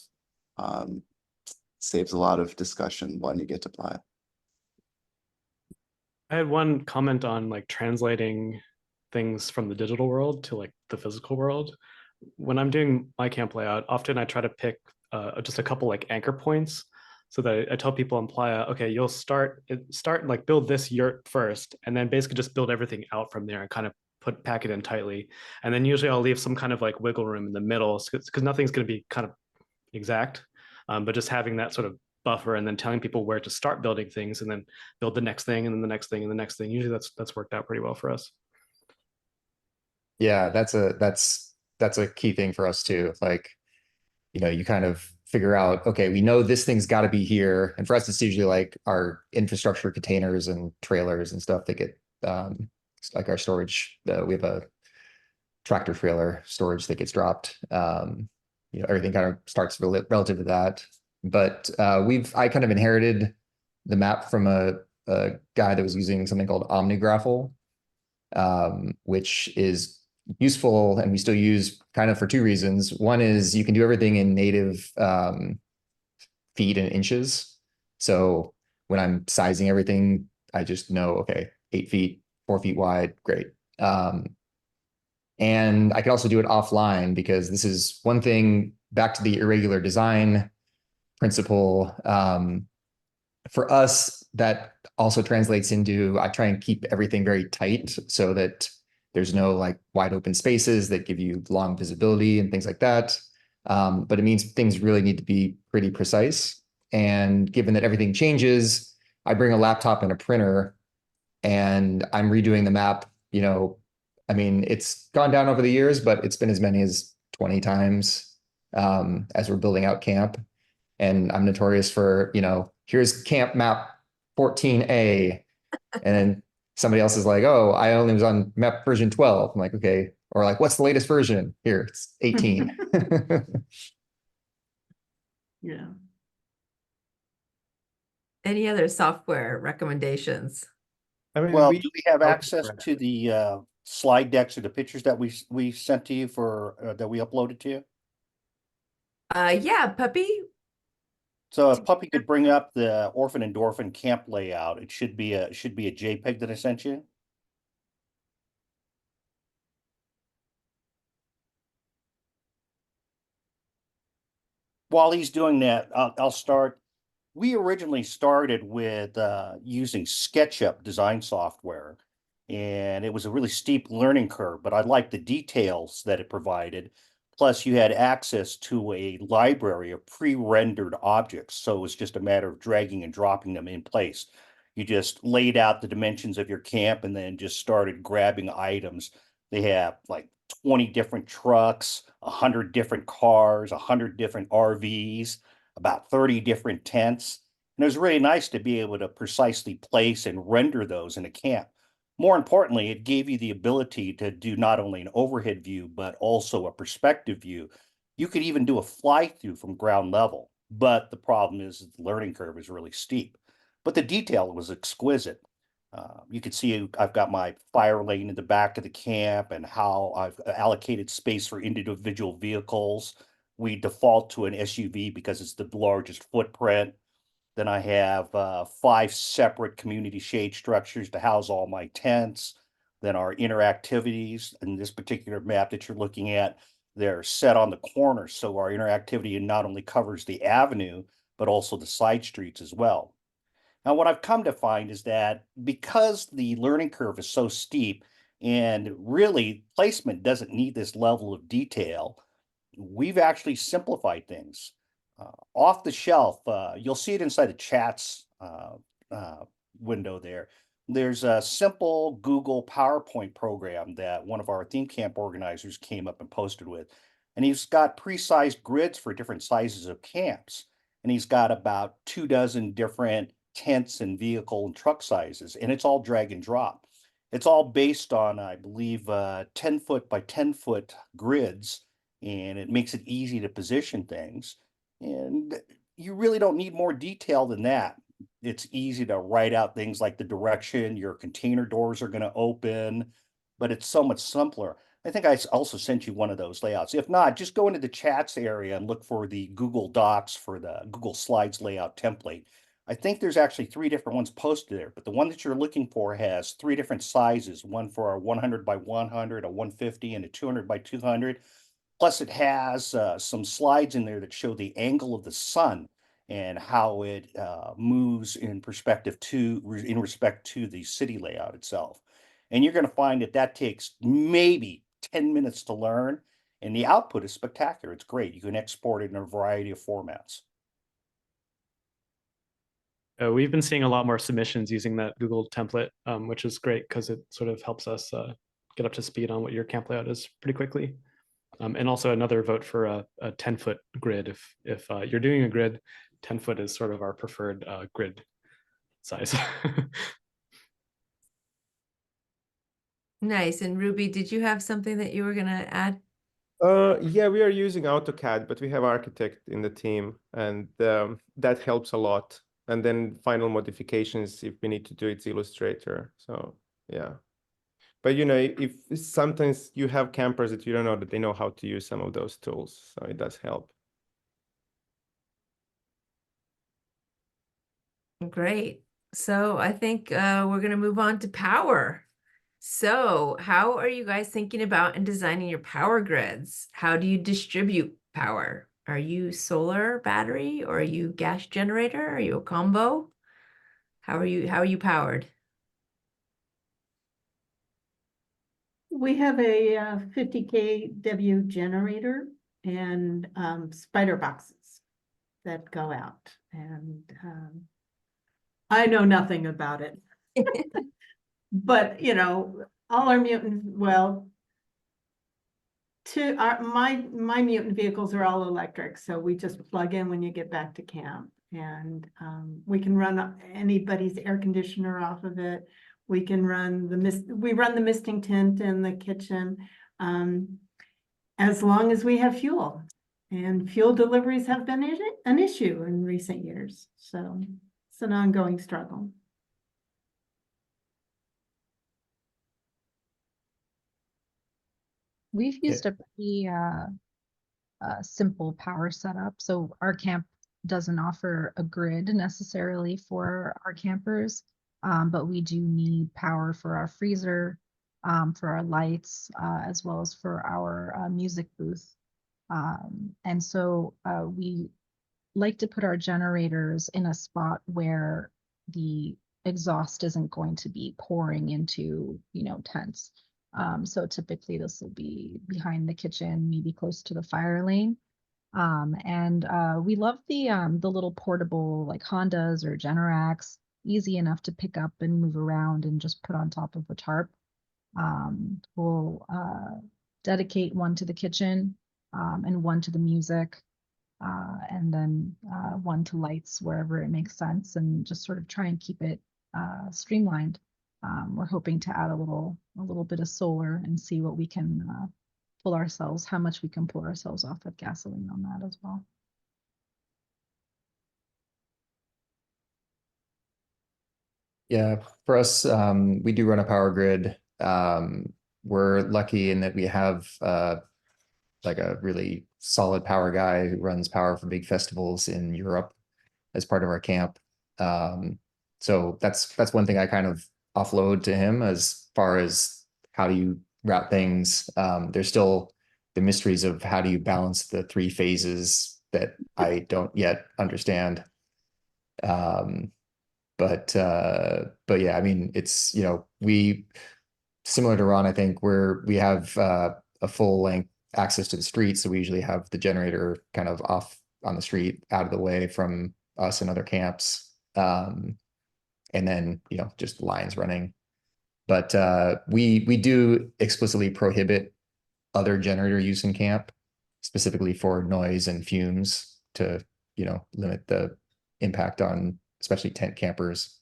saves a lot of discussion when you get to Playa. I had one comment on like translating things from the digital world to like the physical world. When I'm doing my camp layout, often I try to pick just a couple like anchor points so that I tell people in Playa, okay, you'll start like build this yurt first, and then basically just build everything out from there and kind of pack it in tightly. And then usually I'll leave some kind of like wiggle room in the middle because nothing's going to be kind of exact, but just having that sort of buffer and then telling people where to start building things and then build the next thing and then the next thing and the next thing. Usually that's worked out pretty well for us. Yeah, that's a key thing for us too. Like, you kind of figure out, okay, we know this thing's got to be here. And for us, it's usually like our infrastructure containers and trailers and stuff that get like our storage. We have a tractor trailer storage that gets dropped. Everything kind of starts relative to that. But I kind of inherited the map from a guy that was using something called OmniGraffle, which is useful and we still use kind of for two reasons. One is you can do everything in native feet and inches. So when I'm sizing everything, I just know, okay, 8 feet, 4 feet wide, great. And I can also do it offline because this is one thing, back to the irregular design principle. For us, that also translates into, I try and keep everything very tight so that there's no like wide open spaces that give you long visibility and things like that. But it means things really need to be pretty precise. And given that everything changes, I bring a laptop and a printer and I'm redoing the map. It's gone down over the years, but it's been as many as 20 times as we're building out camp. And I'm notorious for, here's camp map 14A. And then somebody else is like, oh, I only was on map version 12. I'm like, okay. Or like, what's the latest version? Here, it's 18. Yeah. Any other software recommendations? Well, do we have access to the slide decks or the pictures that we sent to you that we uploaded to you? Yeah, Puppy. So if Puppy could bring up the Orphan Endorphin camp layout, it should be a JPEG that I sent you. While he's doing that, I'll start. We originally started with using SketchUp design software, and it was a really steep learning curve, but I liked the details that it provided. Plus, you had access to a library of pre-rendered objects, so it was just a matter of dragging and dropping them in place. You just laid out the dimensions of your camp and then just started grabbing items. They have like 20 different trucks, 100 different cars, 100 different RVs, about 30 different tents. And it was really nice to be able to precisely place and render those in a camp. More importantly, it gave you the ability to do not only an overhead view, but also a perspective view. You could even do a fly through from ground level, but the problem is the learning curve is really steep. But the detail was exquisite. You can see I've got my fire lane in the back of the camp and how I've allocated space for individual vehicles. We default to an SUV because it's the largest footprint. Then I have 5 separate community shade structures to house all my tents. Then our interactivities in this particular map that you're looking at, they're set on the corner. So our interactivity not only covers the avenue, but also the side streets as well. Now, what I've come to find is that because the learning curve is so steep and really placement doesn't need this level of detail, we've actually simplified things. Off the shelf, you'll see it inside the chats window there. There's a simple Google PowerPoint program that one of our theme camp organizers came up and posted with. And he's got pre-sized grids for different sizes of camps. And he's got about 24 different tents and vehicle and truck sizes. And it's all drag and drop. It's all based on, I believe, 10-foot by 10-foot grids. And it makes it easy to position things. And you really don't need more detail than that. It's easy to write out things like the direction your container doors are going to open, but it's so much simpler. I think I also sent you one of those layouts. If not, just go into the chats area and look for the Google Docs for the Google Slides layout template. I think there's actually 3 different ones posted there, but the one that you're looking for has 3 different sizes, one for a 100 by 100, a 150, and a 200 by 200. Plus, it has some slides in there that show the angle of the sun and how it moves in respect to the city layout itself. And you're going to find that that takes maybe 10 minutes to learn, and the output is spectacular. It's great. You can export it in a variety of formats. We've been seeing a lot more submissions using that Google template, which is great because it sort of helps us get up to speed on what your camp layout is pretty quickly. And also another vote for a 10-foot grid. If you're doing a grid, 10-foot is sort of our preferred grid size. Nice. And Ruby, did you have something that you were going to add? Yeah, we are using AutoCAD, but we have architect in the team, and that helps a lot. And then final modifications, if we need to do it, Illustrator. So yeah. But you know, if sometimes you have campers that you don't know that they know how to use some of those tools, so it does help. Great. So I think we're going to move on to power. So how are you guys thinking about and designing your power grids? How do you distribute power? Are you solar battery, or are you gas generator? Are you a combo? How are you powered? We have a 50 kW generator and spider boxes that go out, and I know nothing about it. But you know, all our my mutant vehicles are all electric, so we just plug in when you get back to camp, and we can run anybody's air conditioner off of it. We can run the misting tent in the kitchen, as long as we have fuel. And fuel deliveries have been an issue in recent years, so it's an ongoing struggle. We've used a pretty simple power setup. So our camp doesn't offer a grid necessarily for our campers, but we do need power for our freezer, for our lights, as well as for our music booth. And so we like to put our generators in a spot where the exhaust isn't going to be pouring into, tents. So typically this will be behind the kitchen, maybe close to the fire lane. And we love the little portable like Hondas or Generacs, easy enough to pick up and move around and just put on top of a tarp. We'll dedicate one to the kitchen and one to the music, and then one to lights wherever it makes sense, and just sort of try and keep it streamlined. We're hoping to add a little bit of solar and see what we can how much we can pull ourselves off with gasoline on that as well. Yeah, for us, we do run a power grid. We're lucky in that we have like a really solid power guy who runs power for big festivals in Europe as part of our camp. So that's one thing I kind of offload to him as far as how do you route things. There's still the mysteries of how do you balance the 3 phases that I don't yet understand. But yeah, I mean, it's, we, similar to Ron, I think we have a full length access to the street. So we usually have the generator kind of off on the street, out of the way from us and other camps. And then, you know, just lines running. But we do explicitly prohibit other generator use in camp, specifically for noise and fumes to, you know, limit the impact on especially tent campers.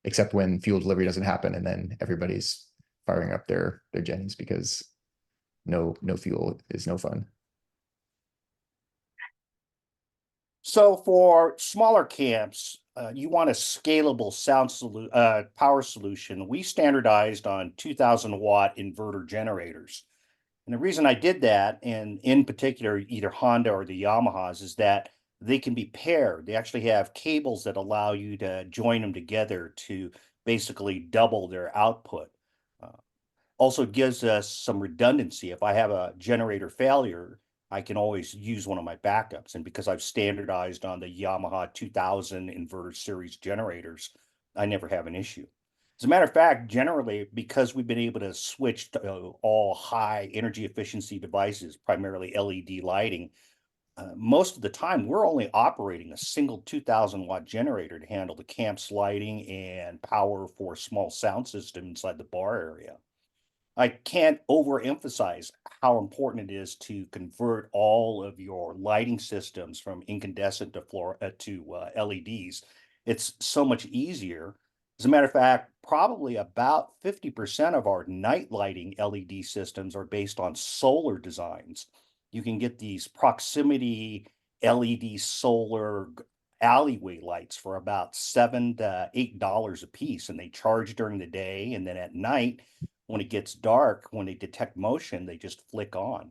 Except when fuel delivery doesn't happen, and then everybody's firing up their gennies because no fuel is no fun. So for smaller camps, you want a scalable power solution. We standardized on 2,000-watt inverter generators. And the reason I did that, and in particular, either Honda or the Yamahas, is that they can be paired. They actually have cables that allow you to join them together to basically double their output. Also gives us some redundancy. If I have a generator failure, I can always use one of my backups. And because I've standardized on the Yamaha 2000 inverter series generators, I never have an issue. As a matter of fact, generally, because we've been able to switch to all high energy efficiency devices, primarily LED lighting, most of the time we're only operating a single 2,000-watt generator to handle the camp's lighting and power for a small sound system inside the bar area. I can't overemphasize how important it is to convert all of your lighting systems from incandescent to LEDs. It's so much easier. As a matter of fact, probably about 50% of our night lighting LED systems are based on solar designs. You can get these proximity LED solar alleyway lights for about $7 to $8 a piece, and they charge during the day, and then at night, when it gets dark, when they detect motion, they just flick on.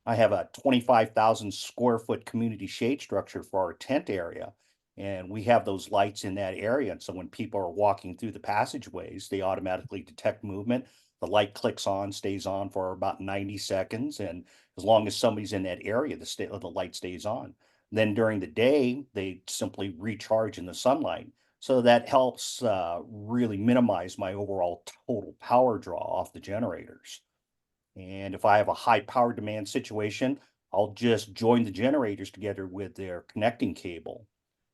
I have a 25,000 square foot community shade structure for our tent area, and we have those lights in that area. And so when people are walking through the passageways, they automatically detect movement. The light clicks on, stays on for about 90 seconds. And as long as somebody's in that area, the light stays on. Then during the day, they simply recharge in the sunlight. So that helps really minimize my overall total power draw off the generators. And if I have a high power demand situation, I'll just join the generators together with their connecting cable.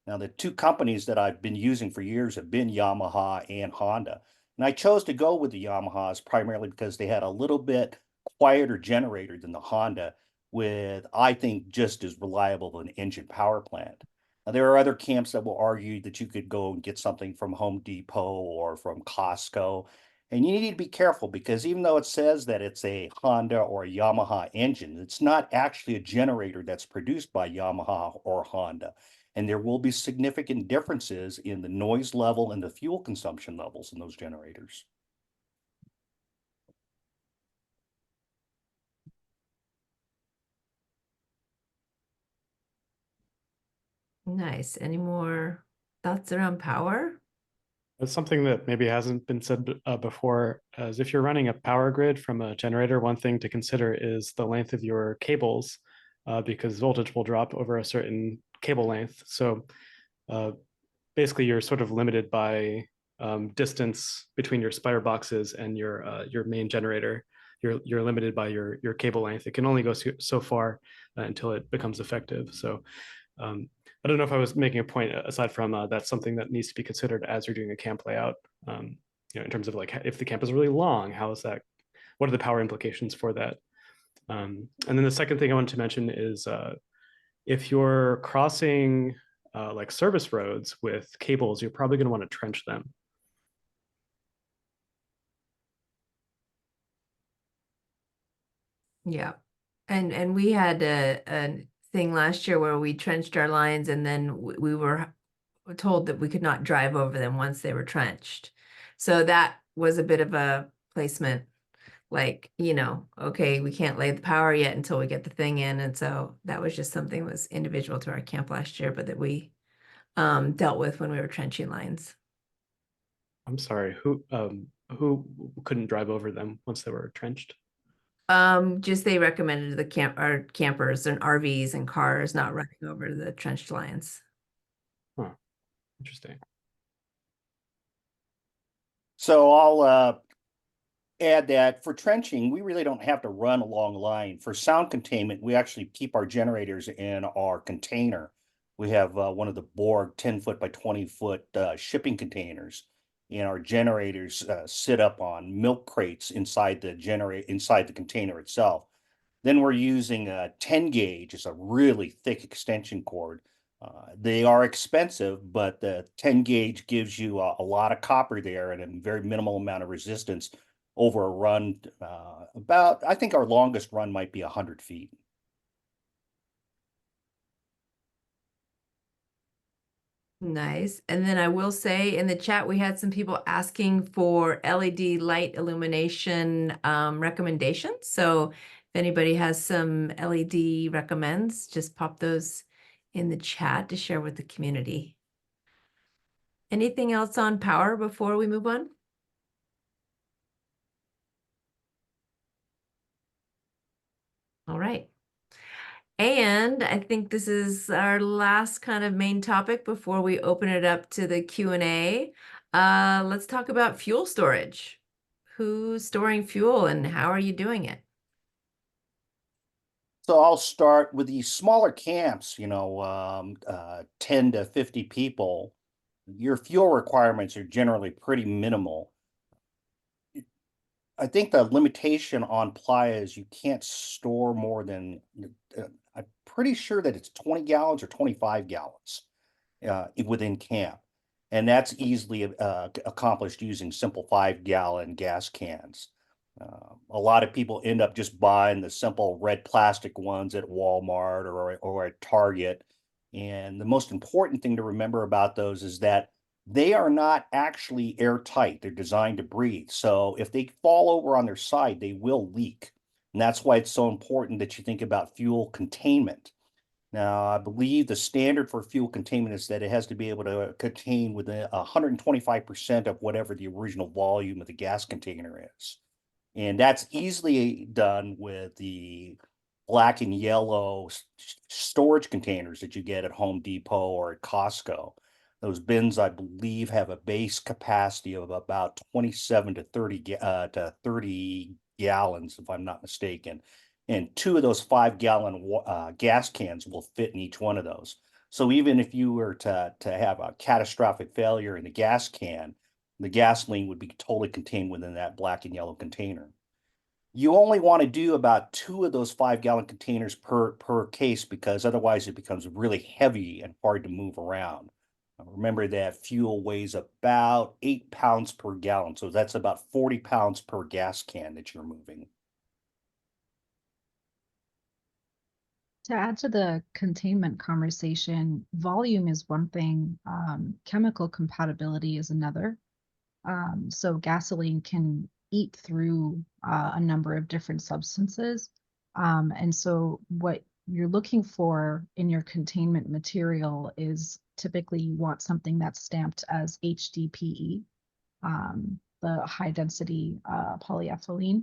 Now, the two companies that I've been using for years have been Yamaha and Honda. And I chose to go with the Yamahas primarily because they had a little bit quieter generator than the Honda with, I think, just as reliable an engine power plant. Now, there are other camps that will argue that you could go and get something from Home Depot or from Costco. And you need to be careful because even though it says that it's a Honda or a Yamaha engine, it's not actually a generator that's produced by Yamaha or Honda. And there will be significant differences in the noise level and the fuel consumption levels in those generators. Nice. Any more thoughts around power? That's something that maybe hasn't been said before, as if you're running a power grid from a generator, one thing to consider is the length of your cables, because voltage will drop over a certain cable length. So basically you're sort of limited by distance between your spire boxes and your main generator. You're limited by your cable length. It can only go so far until it becomes effective. So I don't know if I was making a point aside from that's something that needs to be considered as you're doing a camp layout. You know, in terms of like if the camp is really long, how is that? What are the power implications for that? And then the second thing I wanted to mention is if you're crossing like service roads with cables, you're probably going to want to trench them. Yeah. And we had a thing last year where we trenched our lines and then we were told that we could not drive over them once they were trenched. So that was a bit of a placement, like, you know, okay, we can't lay the power yet until we get the thing in. And so that was just something that was individual to our camp last year, but that we dealt with when we were trenching lines. I'm sorry, who couldn't drive over them once they were trenched? Just they recommended the campers and RVs and cars not running over the trenched lines. Huh. Interesting. So I'll add that for trenching, we really don't have to run a long line. For sound containment, we actually keep our generators in our container. We have one of the Borg 10-foot by 20-foot shipping containers, and our generators sit up on milk crates inside the container itself. Then we're using a 10 gauge. It's a really thick extension cord. They are expensive, but the 10 gauge gives you a lot of copper there and a very minimal amount of resistance over a run. I think our longest run might be 100 feet. Nice. And then I will say in the chat, we had some people asking for LED light illumination recommendations. So if anybody has some LED recommends, just pop those in the chat to share with the community. Anything else on power before we move on? All right. And I think this is our last kind of main topic before we open it up to the Q&A. Let's talk about fuel storage. Who's storing fuel and how are you doing it? So I'll start with these smaller camps, 10 to 50 people. Your fuel requirements are generally pretty minimal. I think the limitation on Playa is you can't store more than, I'm pretty sure that it's 20 gallons or 25 gallons within camp. And that's easily accomplished using simple 5-gallon gas cans. A lot of people end up just buying the simple red plastic ones at Walmart or at Target. And the most important thing to remember about those is that they are not actually airtight. They're designed to breathe. So if they fall over on their side, they will leak. And that's why it's so important that you think about fuel containment. Now, I believe the standard for fuel containment is that it has to be able to contain within 125% of whatever the original volume of the gas container is. And that's easily done with the black and yellow storage containers that you get at Home Depot or at Costco. Those bins, I believe, have a base capacity of about 27 to 30 gallons, if I'm not mistaken. And 2 of those 5-gallon gas cans will fit in each one of those. So even if you were to have a catastrophic failure in the gas can, the gasoline would be totally contained within that black and yellow container. You only want to do about 2 of those 5-gallon containers per case, because otherwise it becomes really heavy and hard to move around. Remember that fuel weighs about 8 pounds per gallon. So that's about 40 pounds per gas can that you're moving. To add to the containment conversation, volume is one thing, chemical compatibility is another. So gasoline can eat through a number of different substances. And so what you're looking for in your containment material is typically you want something that's stamped as HDPE, the high density polyethylene.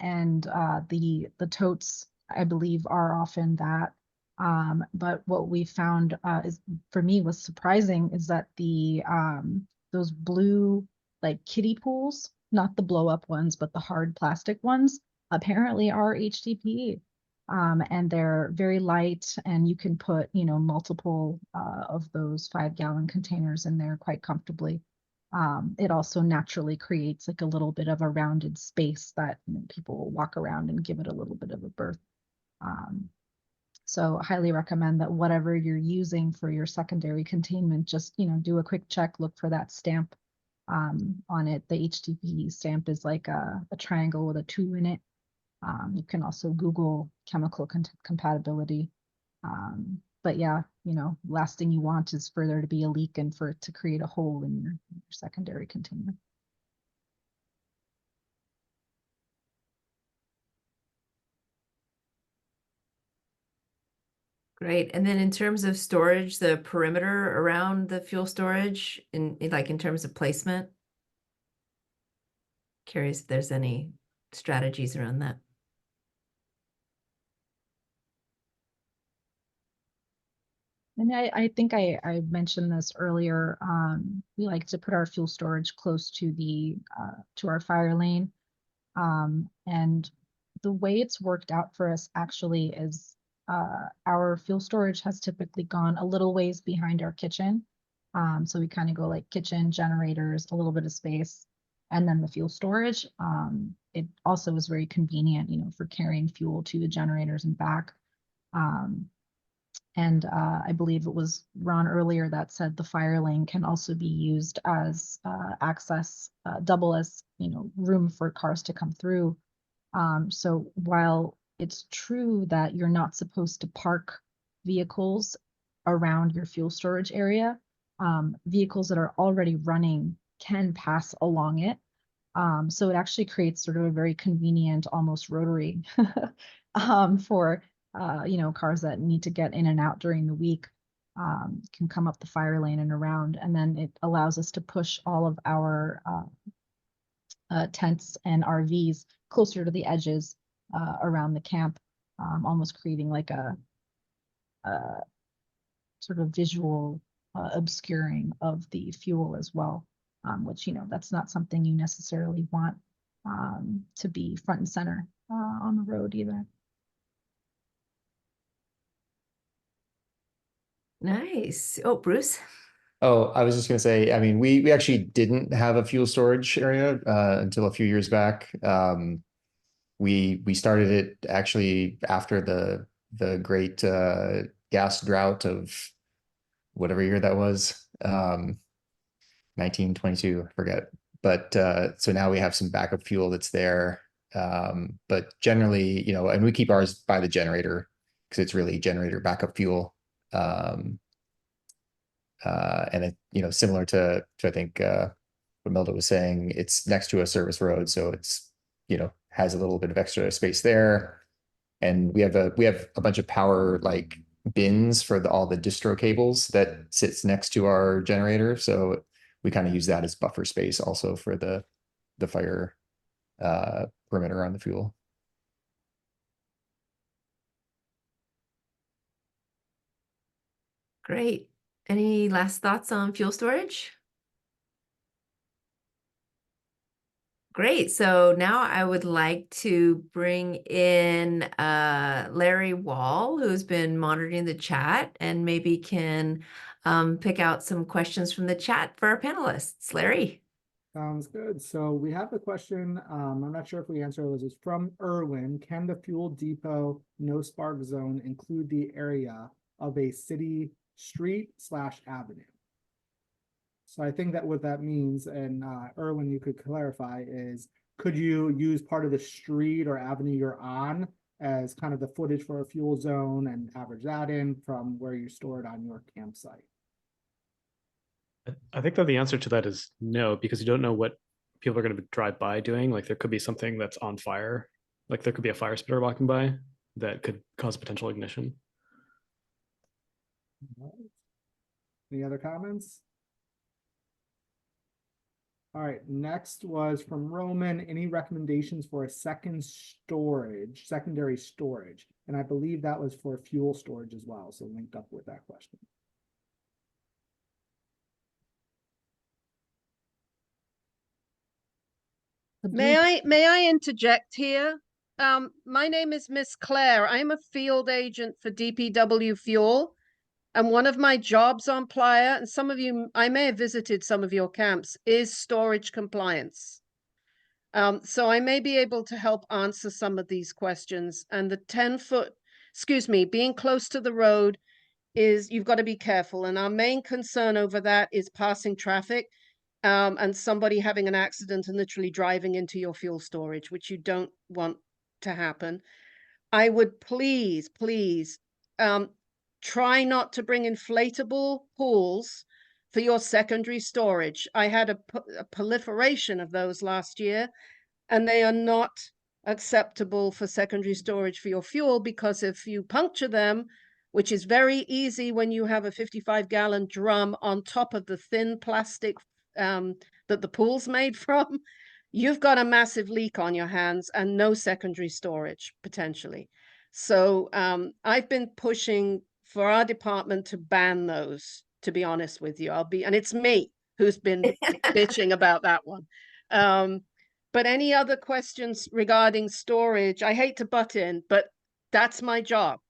And the totes, I believe, are often that. But what we found is, for me, was surprising is that those blue like kiddie pools, not the blow up ones, but the hard plastic ones, apparently are HDPE. And they're very light, and you can put, multiple of those 5-gallon containers in there quite comfortably. It also naturally creates like a little bit of a rounded space that people will walk around and give it a little bit of a berth. So highly recommend that whatever you're using for your secondary containment, just, do a quick check, look for that stamp on it. The HDPE stamp is like a triangle with a 2 in it. You can also Google chemical compatibility. But yeah, last thing you want is for there to be a leak and for it to create a hole in your secondary containment. Great. And then in terms of storage, the perimeter around the fuel storage, in terms of placement, curious if there's any strategies around that. And I think I mentioned this earlier. We like to put our fuel storage close to the to our fire lane. And the way it's worked out for us actually is our fuel storage has typically gone a little ways behind our kitchen. So we kind of go like kitchen, generators, a little bit of space, and then the fuel storage. It also is very convenient, you know, for carrying fuel to the generators and back. And I believe it was Ron earlier that said the fire lane can also be used as access, double as, you know, room for cars to come through. So while it's true that you're not supposed to park vehicles around your fuel storage area, vehicles that are already running can pass along it. So it actually creates sort of a very convenient, almost rotary for you know, cars that need to get in and out during the week can come up the fire lane and around. And then it allows us to push all of our tents and RVs closer to the edges around the camp, almost creating like a sort of visual obscuring of the fuel as well, which, you know, that's not something you necessarily want to be front and center on the road either. Nice. Oh, Bruce. Oh, I was just gonna say, I mean, we actually didn't have a fuel storage area until a few years back. We started it actually after the great gas drought of whatever year that was, 1922, I forget. But so now we have some backup fuel that's there. But generally, you know, and we keep ours by the generator because it's really generator backup fuel. And it, you know, similar to I think what Melda was saying, it's next to a service road, so it's, you know, has a little bit of extra space there. And we have a bunch of power like bins for all the distro cables that sits next to our generator, so we kind of use that as buffer space also for the fire perimeter on the fuel. Great. Any last thoughts on fuel storage? Great. So now I would like to bring in Larry Wall, who's been monitoring the chat and maybe can pick out some questions from the chat for our panelists. Larry. Sounds good. So we have a question. I'm not sure if we answered this. It's from Irwin. Can the fuel depot no spark zone include the area of a city street/avenue? So I think that what that means, and Irwin, you could clarify, is could you use part of the street or avenue you're on as kind of the footage for a fuel zone and average that in from where you store it on your campsite? I think that the answer to that is no, because you don't know what people are going to drive by doing. Like there could be something that's on fire. Like there could be a fire spitter walking by that could cause potential ignition. Any other comments? All right, next was from Roman. Any recommendations for a secondary storage? And I believe that was for fuel storage as well, so linked up with that question. May I interject here? My name is Miss Claire. I'm a field agent for DPW Fuel. And one of my jobs on Playa, and some of you, I may have visited some of your camps, is storage compliance. So I may be able to help answer some of these questions. And the 10-foot, being close to the road is, you've got to be careful. And our main concern over that is passing traffic and somebody having an accident and literally driving into your fuel storage, which you don't want to happen. I would please, try not to bring inflatable pools for your secondary storage. I had a proliferation of those last year, and they are not acceptable for secondary storage for your fuel, because if you puncture them, which is very easy when you have a 55-gallon drum on top of the thin plastic that the pool's made from, you've got a massive leak on your hands and no secondary storage potentially. So I've been pushing for our department to ban those, to be honest with you. And it's me who's been bitching about that one. But any other questions regarding storage? I hate to butt in, but that's my job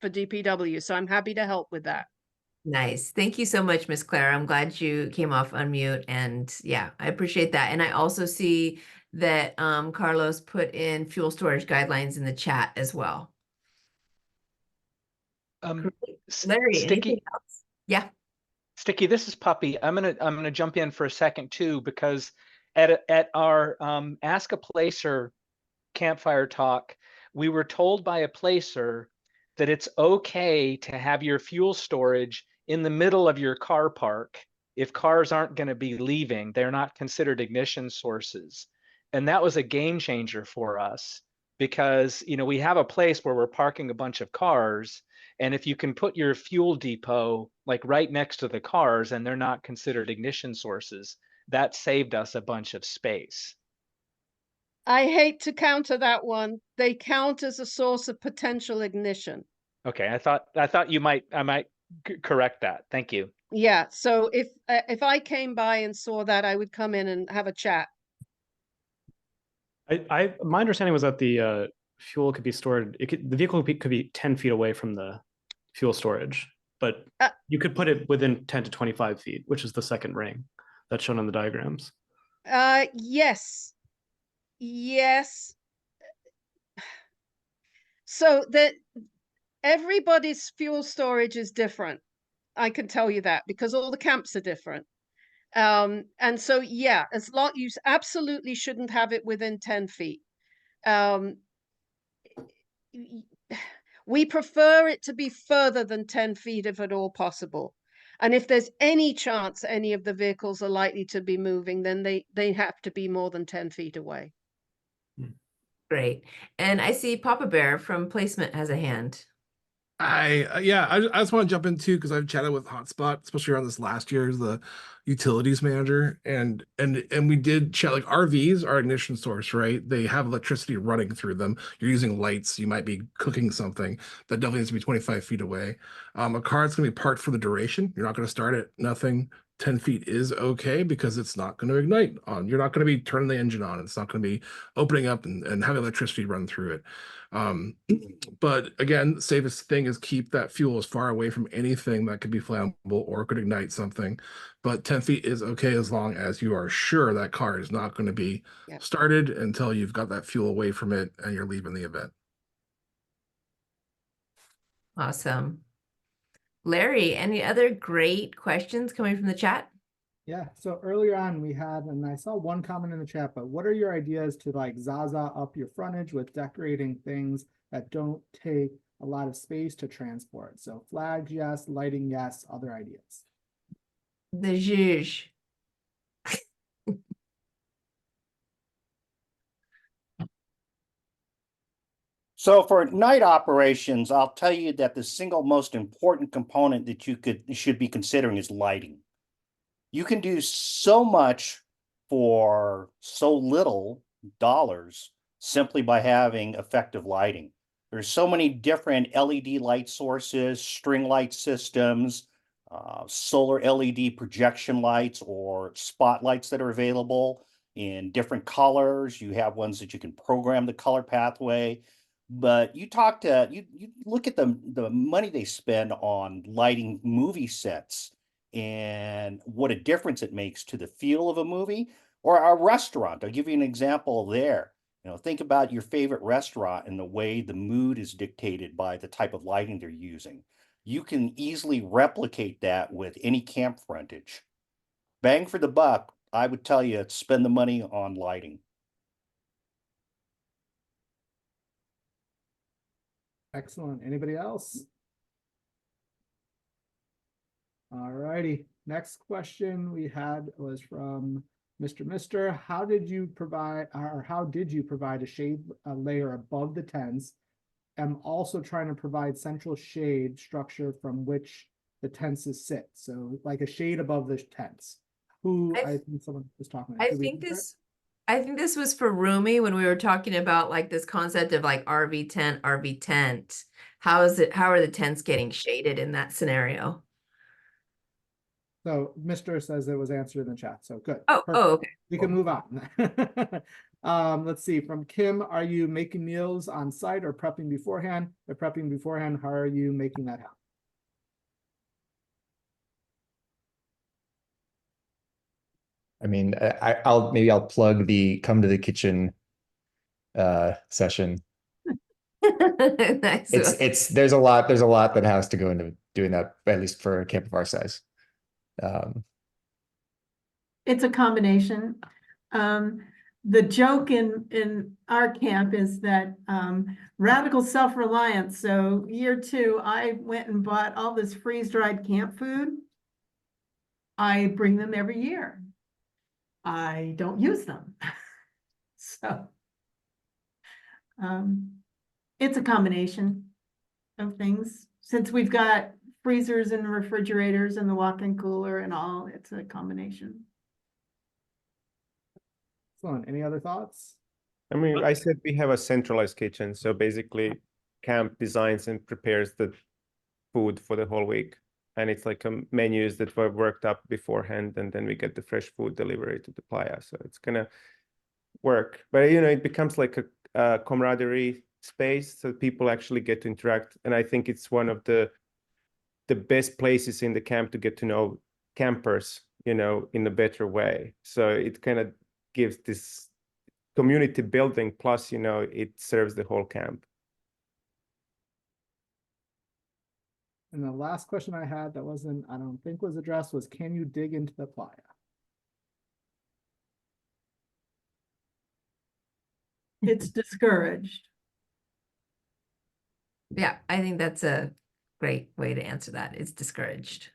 for DPW, so I'm happy to help with that. Nice. Thank you so much, Miss Claire. I'm glad you came off unmute, and yeah, I appreciate that. And I also see that Carlos put in fuel storage guidelines in the chat as well. Great. Larry, anything Sticky, else? Yeah. Sticky, this is Puppy. I'm gonna jump in for a second too, because at our Ask a Placer Campfire Talk, we were told by a placer that it's okay to have your fuel storage in the middle of your car park. If cars aren't going to be leaving, they're not considered ignition sources. And that was a game changer for us, because we have a place where we're parking a bunch of cars, and if you can put your fuel depot like right next to the cars and they're not considered ignition sources, that saved us a bunch of space. I hate to counter that one. They count as a source of potential ignition. Okay, I thought I might correct that. Thank you. Yeah, so if I came by and saw that, I would come in and have a chat. My understanding was that the fuel could be stored. The vehicle could be 10 feet away from the fuel storage, but you could put it within 10 to 25 feet, which is the second ring that's shown on the diagrams. Yes. Yes. So that everybody's fuel storage is different. I can tell you that, because all the camps are different. And so, yeah, as long you absolutely shouldn't have it within 10 feet. We prefer it to be further than 10 feet if at all possible. And if there's any chance any of the vehicles are likely to be moving, then they have to be more than 10 feet away. Great. And I see Papa Bear from Placement has a hand. I just want to jump in too, because I've chatted with Hotspot, especially around this last year as the utilities manager, and we did chat. Like, RVs are ignition source, right? They have electricity running through them. You're using lights, you might be cooking something. That definitely needs to be 25 feet away. A car that's going to be parked for the duration, you're not going to start it, nothing. 10 feet is okay, because it's not going to ignite on. You're not going to be turning the engine on. It's not going to be opening up and having electricity run through it. But again, the safest thing is keep that fuel as far away from anything that could be flammable or could ignite something. But 10 feet is okay, as long as you are sure that car is not going to be started until you've got that fuel away from it and you're leaving the event. Awesome. Larry, any other great questions coming from the chat? Yeah, so earlier on we had, and I saw one comment in the chat, but what are your ideas to like Zaza up your frontage with decorating things that don't take a lot of space to transport? So flags, yes, lighting, yes, other ideas. The zhuzh. So for night operations, I'll tell you that the single most important component that you should be considering is lighting. You can do so much for so little dollars simply by having effective lighting. There's so many different LED light sources, string light systems, solar LED projection lights or spotlights that are available in different colors. You have ones that you can program the color pathway. But you look at the money they spend on lighting movie sets and what a difference it makes to the feel of a movie or a restaurant. I'll give you an example there. Think about your favorite restaurant and the way the mood is dictated by the type of lighting they're using. You can easily replicate that with any camp frontage. Bang for the buck, I would tell you, spend the money on lighting. Excellent. Anybody else? All righty. Next question we had was from Mr. How did you provide a shade layer above the tents? I'm also trying to provide central shade structure from which the tents sit. So like a shade above the tents. I think someone was talking about. I think this was for Rumi when we were talking about like this concept of like RV tent, RV tent. How are the tents getting shaded in that scenario? So Mr. says it was answered in the chat, so good. Oh, Perfect. okay. We can move on. Let's see, from Kim, are you making meals on site or prepping beforehand? If prepping beforehand, how are you making that happen? I mean, I'll plug the come to the kitchen session. Nice. There's a lot that has to go into doing that, at least for a camp of our size. It's a combination. The joke in our camp is that radical self-reliance. So year 2, I went and bought all this freeze-dried camp food. I bring them every year. I don't use them. So it's a combination of things. Since we've got freezers and refrigerators and the walk-in cooler and all, it's a combination. Excellent. Any other thoughts? I mean, I said we have a centralized kitchen, so basically camp designs and prepares the food for the whole week. And it's like menus that were worked up beforehand, and then we get the fresh food delivery to the playa. So it's gonna work. But you know, it becomes like a camaraderie space, so people actually get to interact. And I think it's one of the best places in the camp to get to know campers, you know, in a better way. So it kind of gives this community building, plus, you know, it serves the whole camp. And the last question I had that wasn't, I don't think was addressed, was can you dig into the playa? It's discouraged. Yeah, I think that's a great way to answer that. It's discouraged.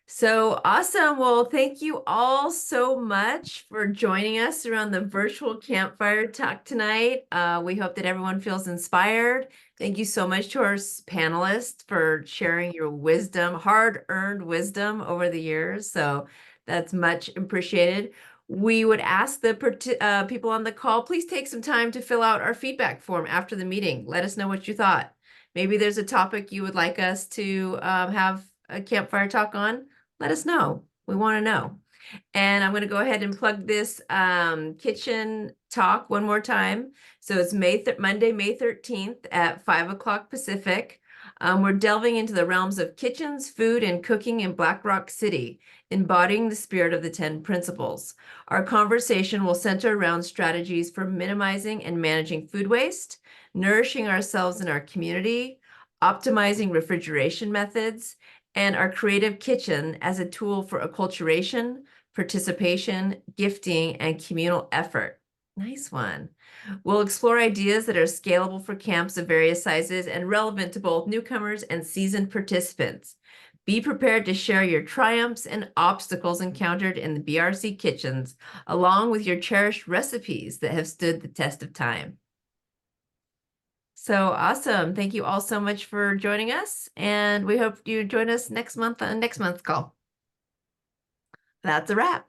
So awesome. Well, thank you all so much for joining us around the virtual campfire talk tonight. We hope that everyone feels inspired. Thank you so much to our panelists for sharing your wisdom, hard-earned wisdom over the years. So that's much appreciated. We would ask the people on the call, please take some time to fill out our feedback form after the meeting. Let us know what you thought. Maybe there's a topic you would like us to have a campfire talk on. Let us know. We want to know. And I'm going to go ahead and plug this kitchen talk one more time. So it's Monday, May 13th at 5 o'clock Pacific. We're delving into the realms of kitchens, food, and cooking in Black Rock City, embodying the spirit of the 10 principles. Our conversation will center around strategies for minimizing and managing food waste, nourishing ourselves and our community, optimizing refrigeration methods, and our creative kitchen as a tool for acculturation, participation, gifting, and communal effort. Nice one. We'll explore ideas that are scalable for camps of various sizes and relevant to both newcomers and seasoned participants. Be prepared to share your triumphs and obstacles encountered in the BRC kitchens, along with your cherished recipes that have stood the test of time. So awesome. Thank you all so much for joining us. And we hope you join us next month on next month's call. That's a wrap.